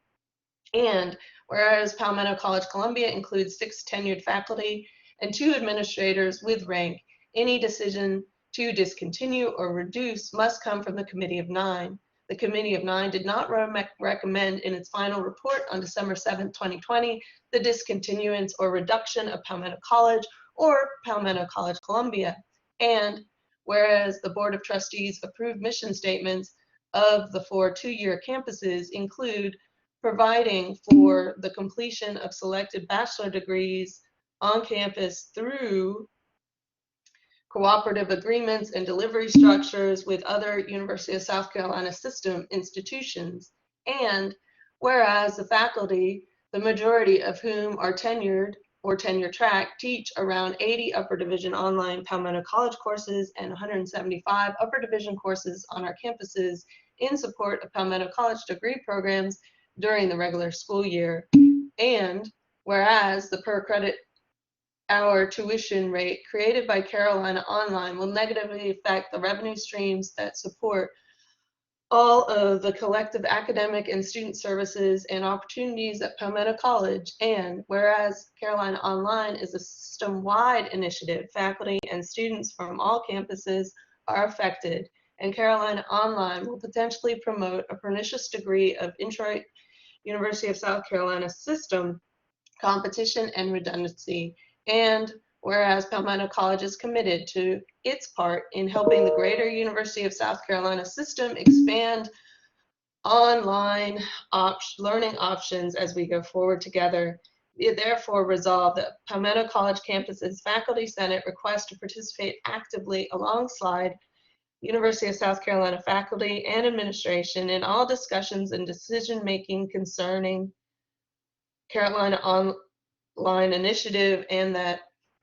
And whereas Palmetto College Columbia includes 6 tenured faculty and 2 administrators with rank, any decision to discontinue or reduce must come from the Committee of 9. The Committee of 9 did not recommend in its final report on December 7, 2020, the discontinuance or reduction of Palmetto College or Palmetto College Columbia. And whereas the Board of Trustees approved mission statements of the 4 two-year campuses include providing for the completion of selected bachelor degrees on campus through cooperative agreements and delivery structures with other University of South Carolina system institutions. And whereas the faculty, the majority of whom are tenured or tenure track, teach around 80 upper division online Palmetto College courses and 175 upper division courses on our campuses in support of Palmetto College degree programs during the regular school year. And whereas the per credit hour tuition rate created by Carolina Online will negatively affect the revenue streams that support all of the collective academic and student services and opportunities at Palmetto College. And whereas Carolina Online is a system-wide initiative, faculty and students from all campuses are affected, and Carolina Online will potentially promote a pernicious degree of intra-University of South Carolina system competition and redundancy. And whereas Palmetto College is committed to its part in helping the greater University of South Carolina system expand online learning options as we go forward together, it therefore resolved that Palmetto College Campus's Faculty Senate requests to participate actively alongside University of South Carolina faculty and administration in all discussions and decision-making concerning Carolina Online initiative, and that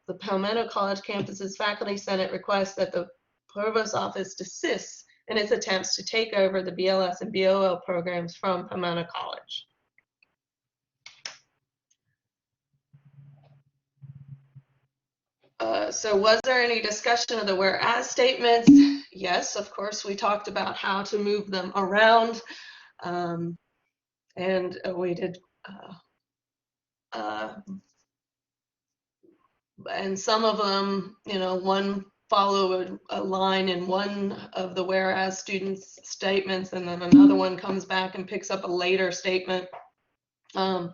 the Palmetto College Campus's Faculty Senate requests that the Provost Office desists in its attempts to take over the BLS and BOL programs from Palmetto College. So was there any discussion of the whereas statements? Yes, of course, we talked about how to move them around, and we did and some of them, you know, one follow a line in one of the whereas students' statements, and then another one comes back and picks up a later statement. The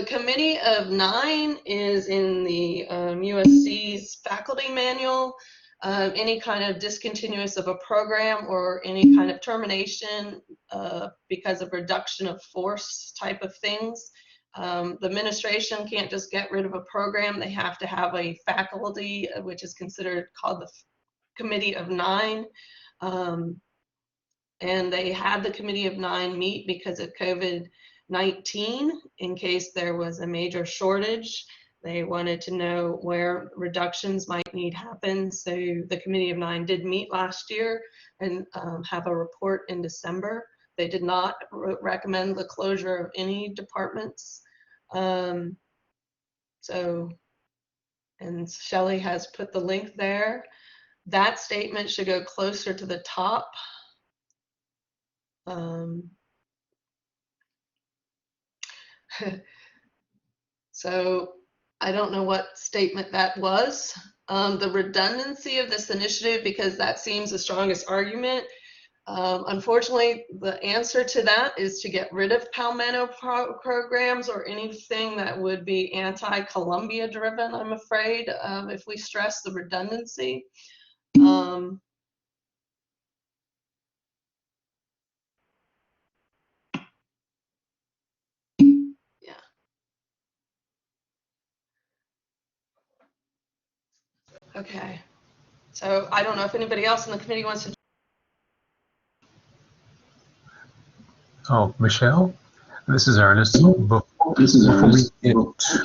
Committee of 9 is in the USC's faculty manual. Any kind of discontinuance of a program or any kind of termination because of reduction of force type of things. The administration can't just get rid of a program. They have to have a faculty, which is called the Committee of 9. And they had the Committee of 9 meet because of COVID-19 in case there was a major shortage. They wanted to know where reductions might need happen. So the Committee of 9 did meet last year and have a report in December. They did not recommend the closure of any departments. And Shelley has put the link there. That statement should go closer to the top. So I don't know what statement that was. The redundancy of this initiative, because that seems the strongest argument. Unfortunately, the answer to that is to get rid of Palmetto programs or anything that would be anti-Columbia driven, I'm afraid, if we stress the redundancy. Yeah. Okay. So I don't know if anybody else in the committee wants to. Oh, Michelle, this is Ernest. Before we get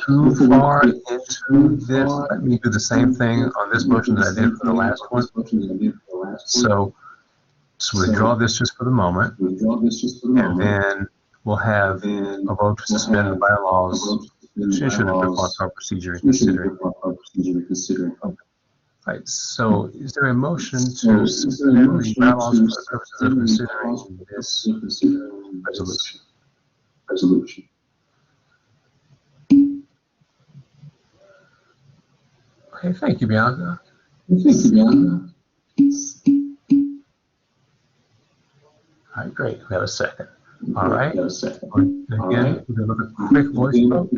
too far into this, let me do the same thing on this motion that I did for the last one. So withdraw this just for the moment, and then we'll have a vote to suspend the bylaws to ensure that they're following our procedure and considering. Right, so is there a motion to suspend the bylaws for the purposes of considering this resolution? Okay, thank you, Bianca. All right, great. We have a second. All right. Again, we're going to look at quick voice vote.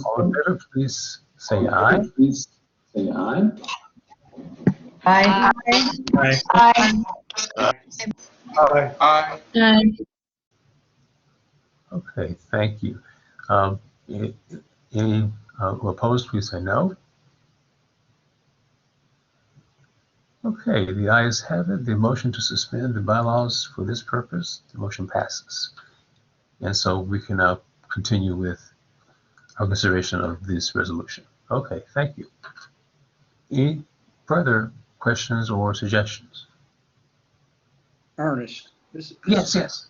All in favor, please say aye. Aye. Aye. Okay, thank you. Any opposed, please say no. Okay, the ayes have it. The motion to suspend the bylaws for this purpose, the motion passes. And so we can now continue with our consideration of this resolution. Okay, thank you. Any further questions or suggestions? Ernest, Yes.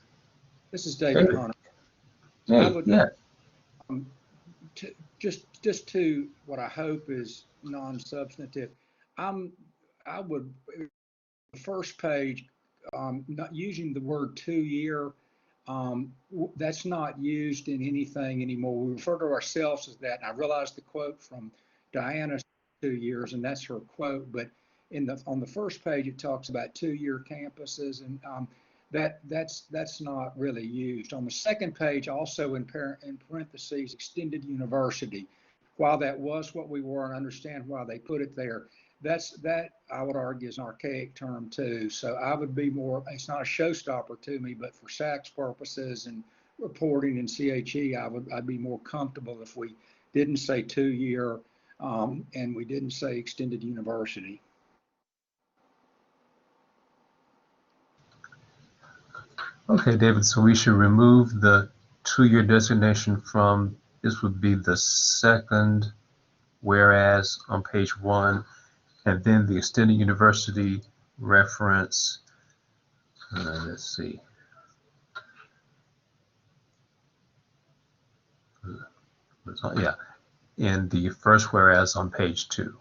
this is David Hunter. Just to what I hope is non-substantive. I would, the first page, not using the word 2 year, that's not used in anything anymore. We refer to ourselves as that. And I realize the quote from Diana 2 years, and that's her quote, but on the first page, it talks about 2 year campuses, and that's not really used. On the second page, also in parentheses, extended university. While that was what we were, and understand why they put it there, that I would argue is an archaic term too. So I would be more, it's not a showstopper to me, but for SACS purposes and reporting in CHE, I'd be more comfortable if we didn't say 2 year and we didn't say extended university. Okay, David, so we should remove the 2 year designation from, this would be the second whereas on page 1, and then the extended university reference, let's see. Yeah, in the first whereas on page 2.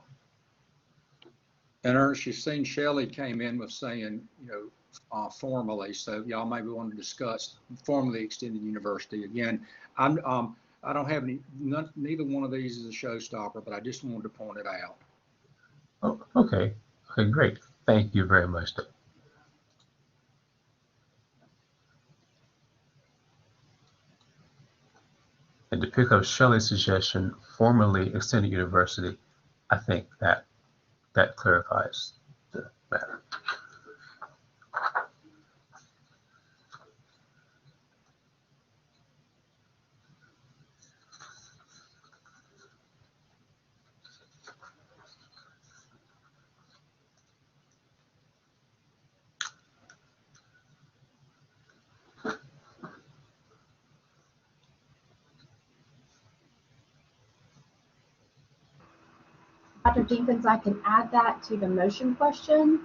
And Ernest, you've seen Shelley came in with saying, formally, so y'all maybe want to discuss formally extended university. Again, I don't have neither one of these is a showstopper, but I just wanted to point it out. Oh, okay, great. Thank you very much, Dave. And to pick up Shelley's suggestion, formally extended university, I think that clarifies the matter. Dr. Jenkins, I can add that to the motion question.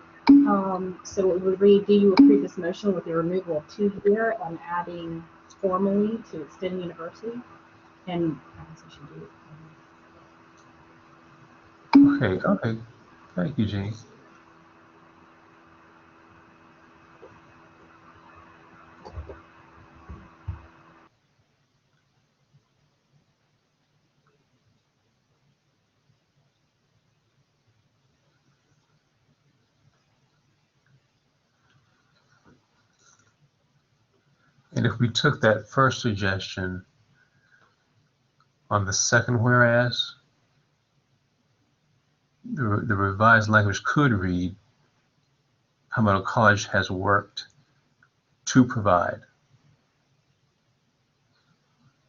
So it would read, do you approve this motion with the removal of 2 year and adding formally to extend university? And I guess I should do it. Okay. Thank you, Jean. And if we took that first suggestion on the second whereas, the revised language could read, Palmetto College has worked to provide.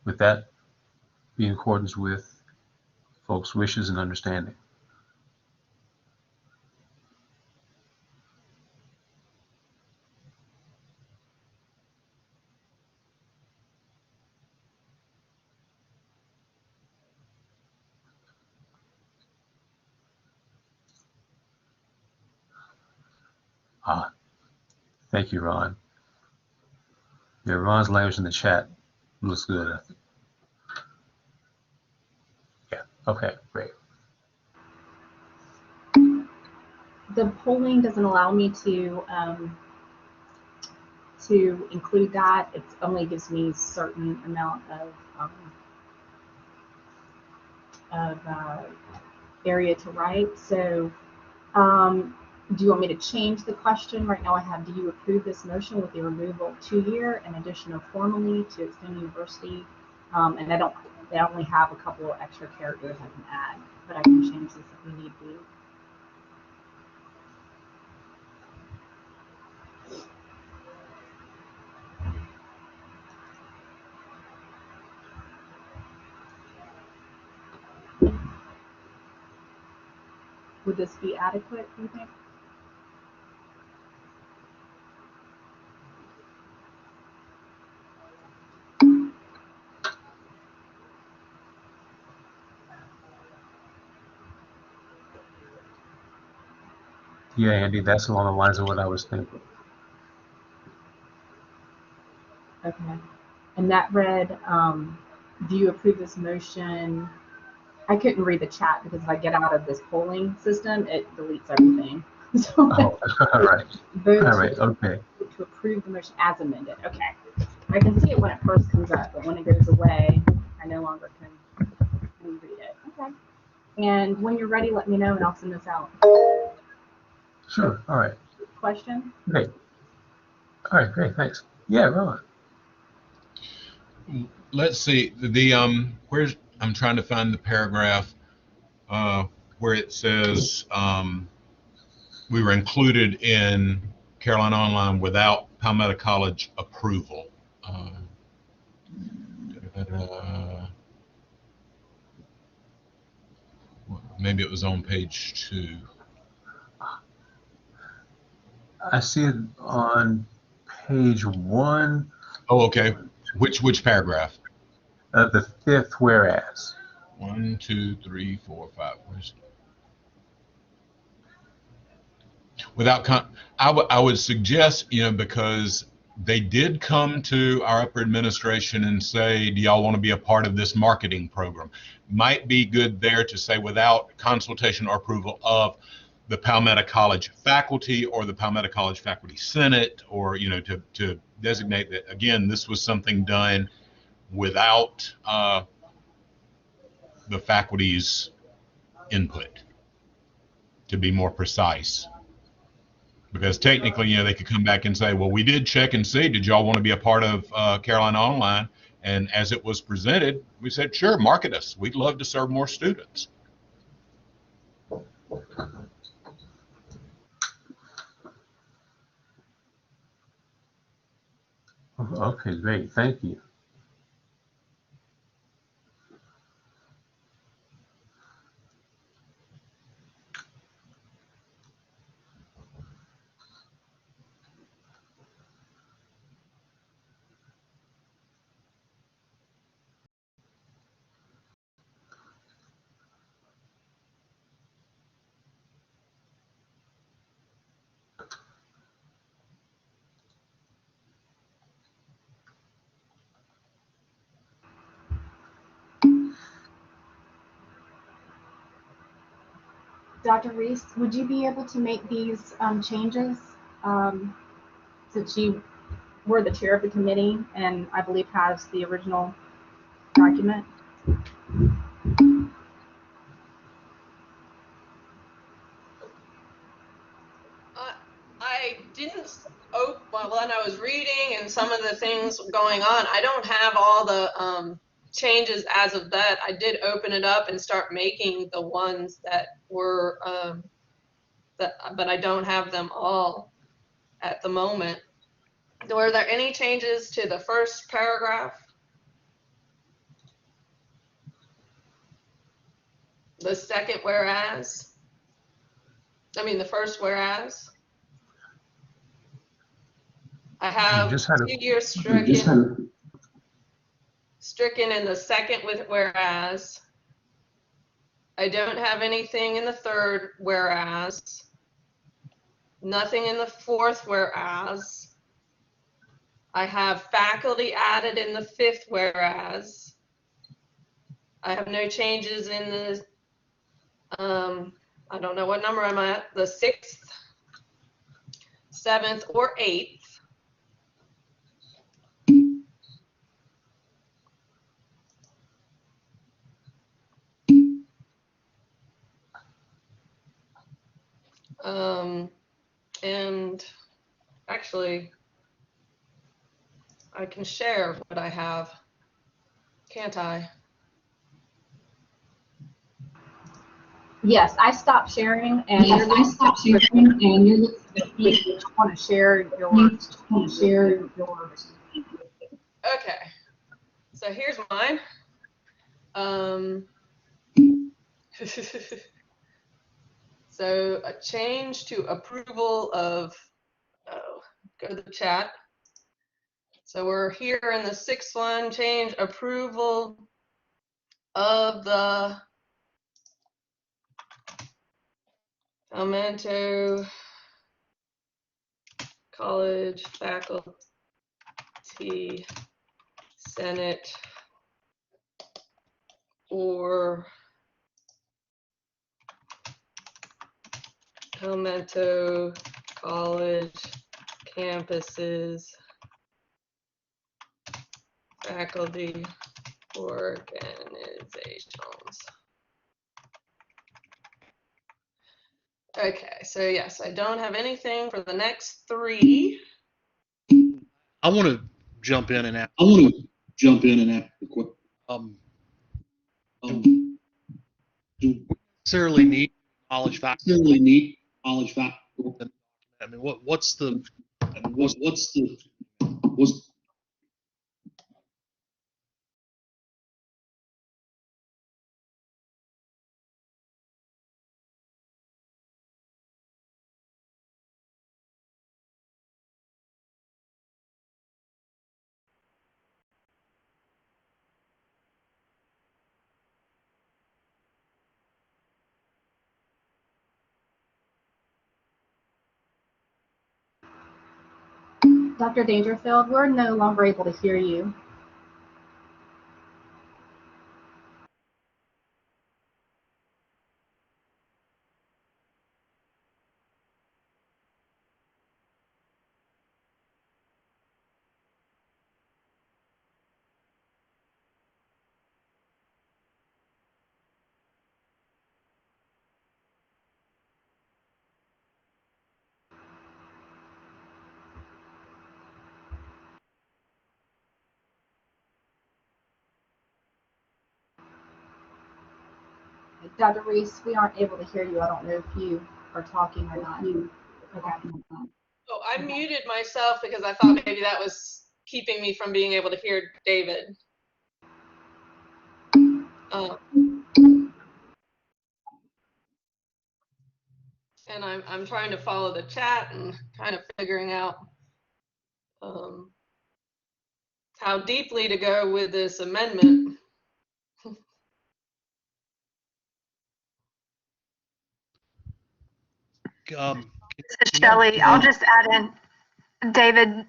Would that be in accordance with folks' wishes and understanding? Ah, thank you, Ron. Yeah, Ron's language in the chat looks good. Yeah, okay, great. The polling doesn't allow me to include that. It only gives me certain amount of area to write. So do you want me to change the question? Right now I have, do you approve this motion with the removal of 2-year and addition of formally to extend university? And they only have a couple of extra characters I can add, but I can change this if we need to. Would this be adequate, do you think? Yeah, Andy, that's along the lines of what I was thinking. Okay. And that read, do you approve this motion? I couldn't read the chat because if I get out of this polling system, it deletes everything. So Oh, all right. vote All right, okay. to approve the motion as amended. Okay. I can see it when it first comes up, but when it goes away, I no longer can read it. Okay. And when you're ready, let me know and I'll send this out. Sure, all right. Question? Great. All right, great, thanks. Yeah, Ron. Let's see, where's, I'm trying to find the paragraph where it says we were included in Carolina Online without Palmetto College approval. Maybe it was on page 2. I see it on page 1. Oh, okay. Which paragraph? The 5th whereas. 1, 2, 3, 4, 5. I would suggest, because they did come to our upper administration and say, do y'all want to be a part of this marketing program? Might be good there to say without consultation or approval of the Palmetto College faculty or the Palmetto College Faculty Senate, or, to designate that, again, this was something done without the faculty's input, to be more precise. Because technically, they could come back and say, well, we did check and see, did y'all want to be a part of Carolina Online? And as it was presented, we said, sure, market us. We'd love to serve more students. Okay, great, thank you. Dr. Reese, would you be able to make these changes since you were the chair of the committee and I believe has the original document? I didn't well, when I was reading and some of the things going on, I don't have all the changes as of that. I did open it up and start making the ones that were but I don't have them all at the moment. Were there any changes to the first paragraph? The second whereas? I mean, the first whereas? I have just had 2 years stricken. Stricken in the second with whereas. I don't have anything in the third whereas. Nothing in the fourth whereas. I have faculty added in the fifth whereas. I have no changes in the, I don't know what number I'm at, the 6th, 7th, or 8th. And actually, I can share what I have, can't I? Yes, I stopped sharing and you're if you want to share yours, Okay, so here's mine. So a change to approval of, go to the chat. So we're here in the 6th one, change approval of the Aumento College Faculty Senate or Aumento College campuses, faculty organizations. Okay, so yes, I don't have anything for the next 3. I want to jump in and ask. Do necessarily need college faculty? I mean, what's the Dr. Dangerfield, we're no longer able to hear you. Dr. Reese, we aren't able to hear you. I don't know if you are talking or not. Okay. Oh, I muted myself because I thought maybe that was keeping me from being able to hear David. And I'm trying to follow the chat and kind of figuring out how deeply to go with this amendment. This is Shelley. I'll just add in, David,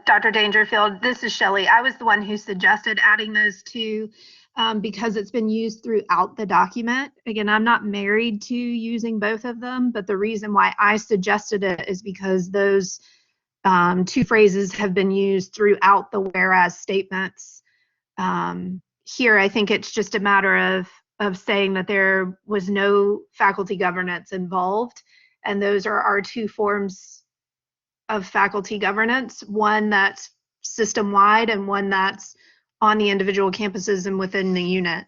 Dr. Dangerfield, this is Shelley. I was the one who suggested adding those two because it's been used throughout the document. Again, I'm not married to using both of them, but the reason why I suggested it is because those 2 phrases have been used throughout the whereas statements. Here, I think it's just a matter of saying that there was no faculty governance involved. And those are our 2 forms of faculty governance, one that's system-wide and one that's on the individual campuses and within the unit.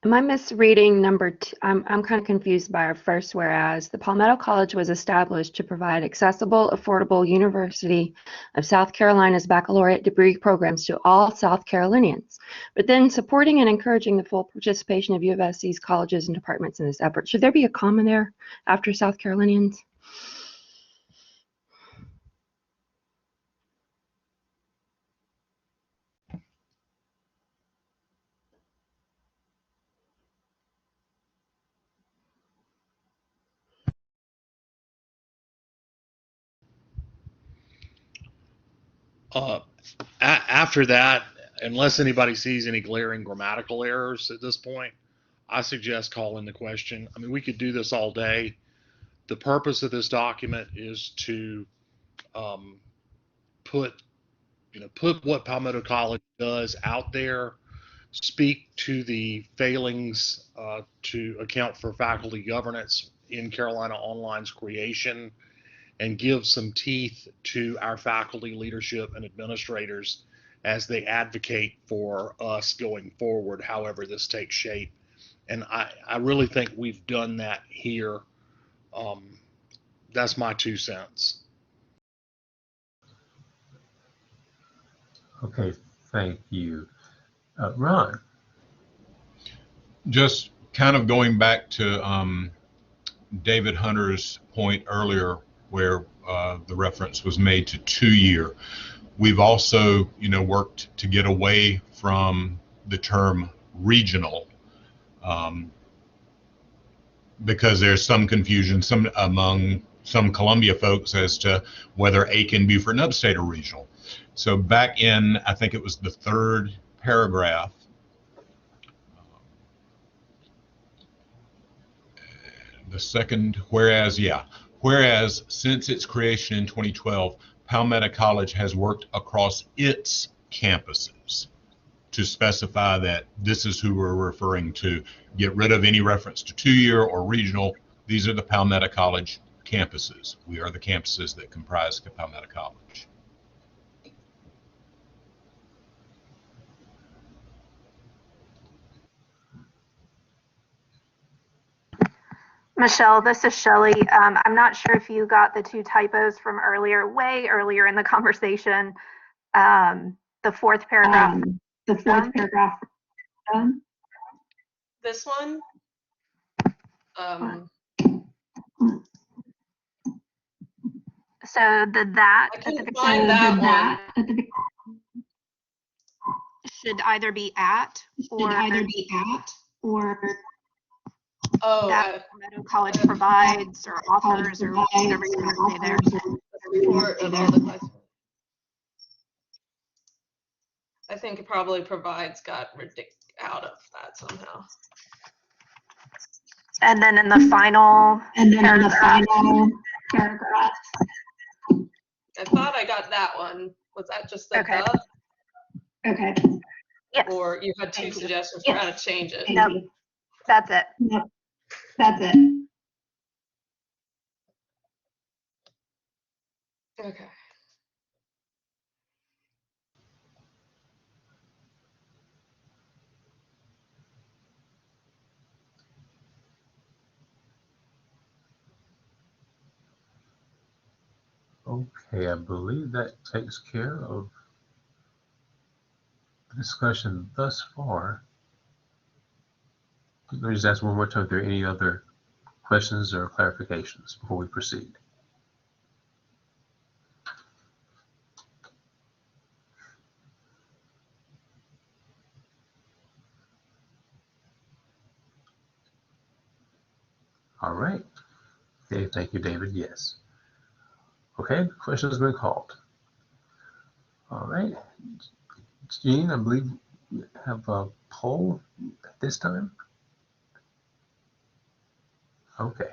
Am I misreading number two? I'm kind of confused by our first whereas. The Palmetto College was established to provide accessible, affordable University of South Carolina's baccalaureate degree programs to all South Carolinians, but then supporting and encouraging the full participation of U of SC's colleges and departments in this effort. Should there be a comma there after South Carolinians? After that, unless anybody sees any glaring grammatical errors at this point, I suggest calling the question. I mean, we could do this all day. The purpose of this document is to put what Palmetto College does out there, speak to the failings to account for faculty governance in Carolina Online's creation, and give some teeth to our faculty leadership and administrators as they advocate for us going forward, however this takes shape. And I really think we've done that here. That's my 2 cents. Okay, thank you. Ron? Just kind of going back to David Hunter's point earlier, where the reference was made to 2-year. We've also, worked to get away from the term regional, because there's some confusion among some Columbia folks as to whether Aiken, Beaufort, and Upstate are regional. So back in, I think it was the 3rd paragraph, the second, whereas since its creation in 2012, Palmetto College has worked across its campuses to specify that this is who we're referring to. Get rid of any reference to 2-year or regional. These are the Palmetto College campuses. We are the campuses that comprise Palmetto College. Michelle, this is Shelley. I'm not sure if you got the 2 typos from way earlier in the conversation. The 4th paragraph. This one? So that I couldn't find that one. should either be at or Oh, that Palmetto College provides or offers or whatever you want to say there. report of all the classes. I think it probably provides got out of that somehow. And then in the final paragraph. I thought I got that one. Was that just the Okay. dub? Okay. Yes. Or you had 2 suggestions for how to change it? Nope. That's it. Yep. That's it. Okay. Okay, I believe that takes care of the discussion thus far. Let me just ask one more time if there are any other questions or clarifications before we proceed. All right. Okay, thank you, David. Yes. Okay, the question has been called. All right. Jean, I believe you have a poll at this time. Okay.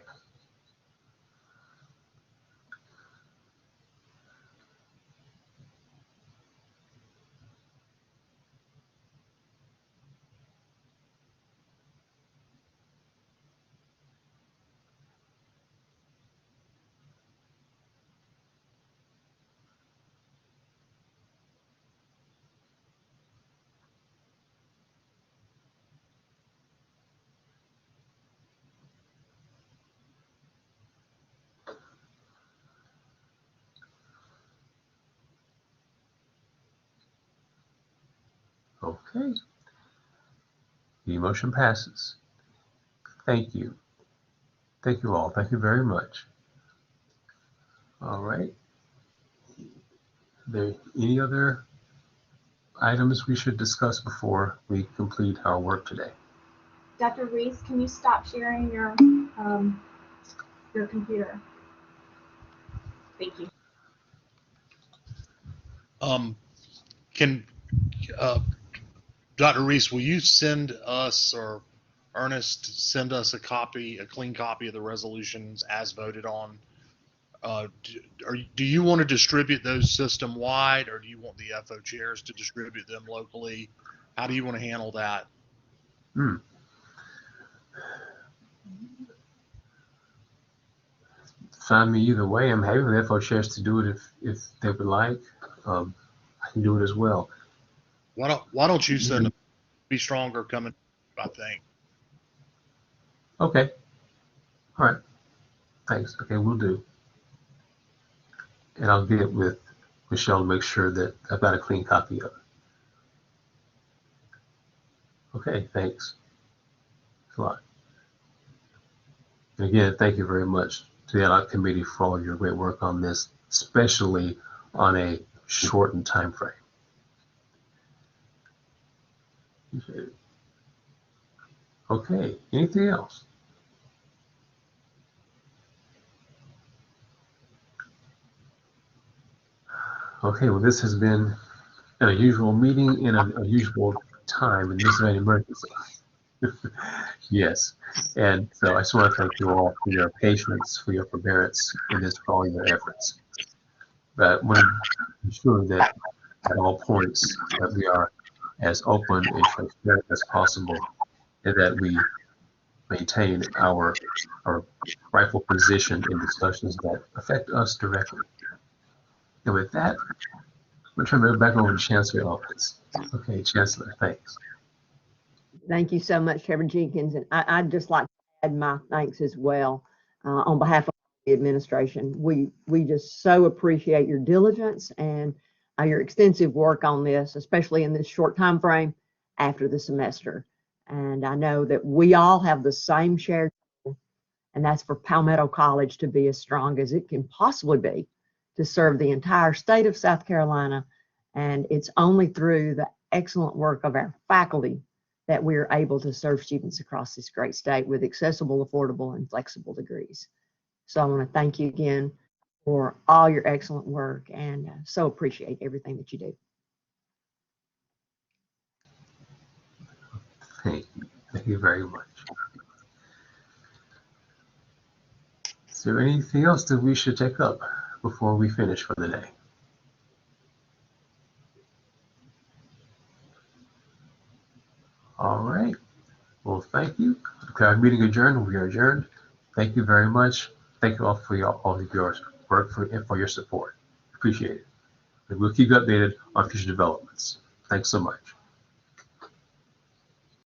Okay. The motion passes. Thank you. Thank you all. Thank you very much. All right. There any other items we should discuss before we complete our work today? Dr. Reese, can you stop sharing your computer? Thank you. Can Dr. Reese, will you send us, or Ernest send us a clean copy of the resolutions as voted on? Do you want to distribute those system wide, or do you want the FO chairs to distribute them locally? How do you want to handle that? Find me either way. I'm happy with FO chairs to do it if they would like. I can do it as well. Why don't you send them? Be stronger coming, I think. Okay. All right. Thanks. Okay, we'll do. And I'll get with Michelle to make sure that I've got a clean copy of it. Okay, thanks. Thanks a lot. And again, thank you very much to the Ad Hoc Committee for all of your great work on this, especially on a shortened time frame. Appreciate it. Okay, anything else? Okay, well, this has been an unusual meeting in an unusual time, and this is an emergency. Yes, and so I just want to thank you all for your patience, for your forbearance in this, for all your efforts. But I want to ensure that at all points that we are as open and transparent as possible, and that we maintain our rightful position in discussions that affect us directly. And with that, I'm going to turn it back over to Chancellor Elkins. Okay, Chancellor, thanks. Thank you so much, Trevor Jenkins. And I'd just like to add my thanks as well on behalf of the administration. We just so appreciate your diligence and your extensive work on this, especially in this short time frame after the semester. And I know that we all have the same shared goal, and that's for Palmetto College to be as strong as it can possibly be to serve the entire state of South Carolina. And it's only through the excellent work of our faculty that we're able to serve students across this great state with accessible, affordable, and flexible degrees. So I want to thank you again for all your excellent work, and so appreciate everything that you do. Thank you. Thank you very much. Is there anything else that we should take up before we finish for the day? All right. Well, thank you. Declare our meeting adjourned. We are adjourned. Thank you very much. Thank you all for all of your work and for your support. Appreciate it. And we'll keep you updated on future developments. Thanks so much.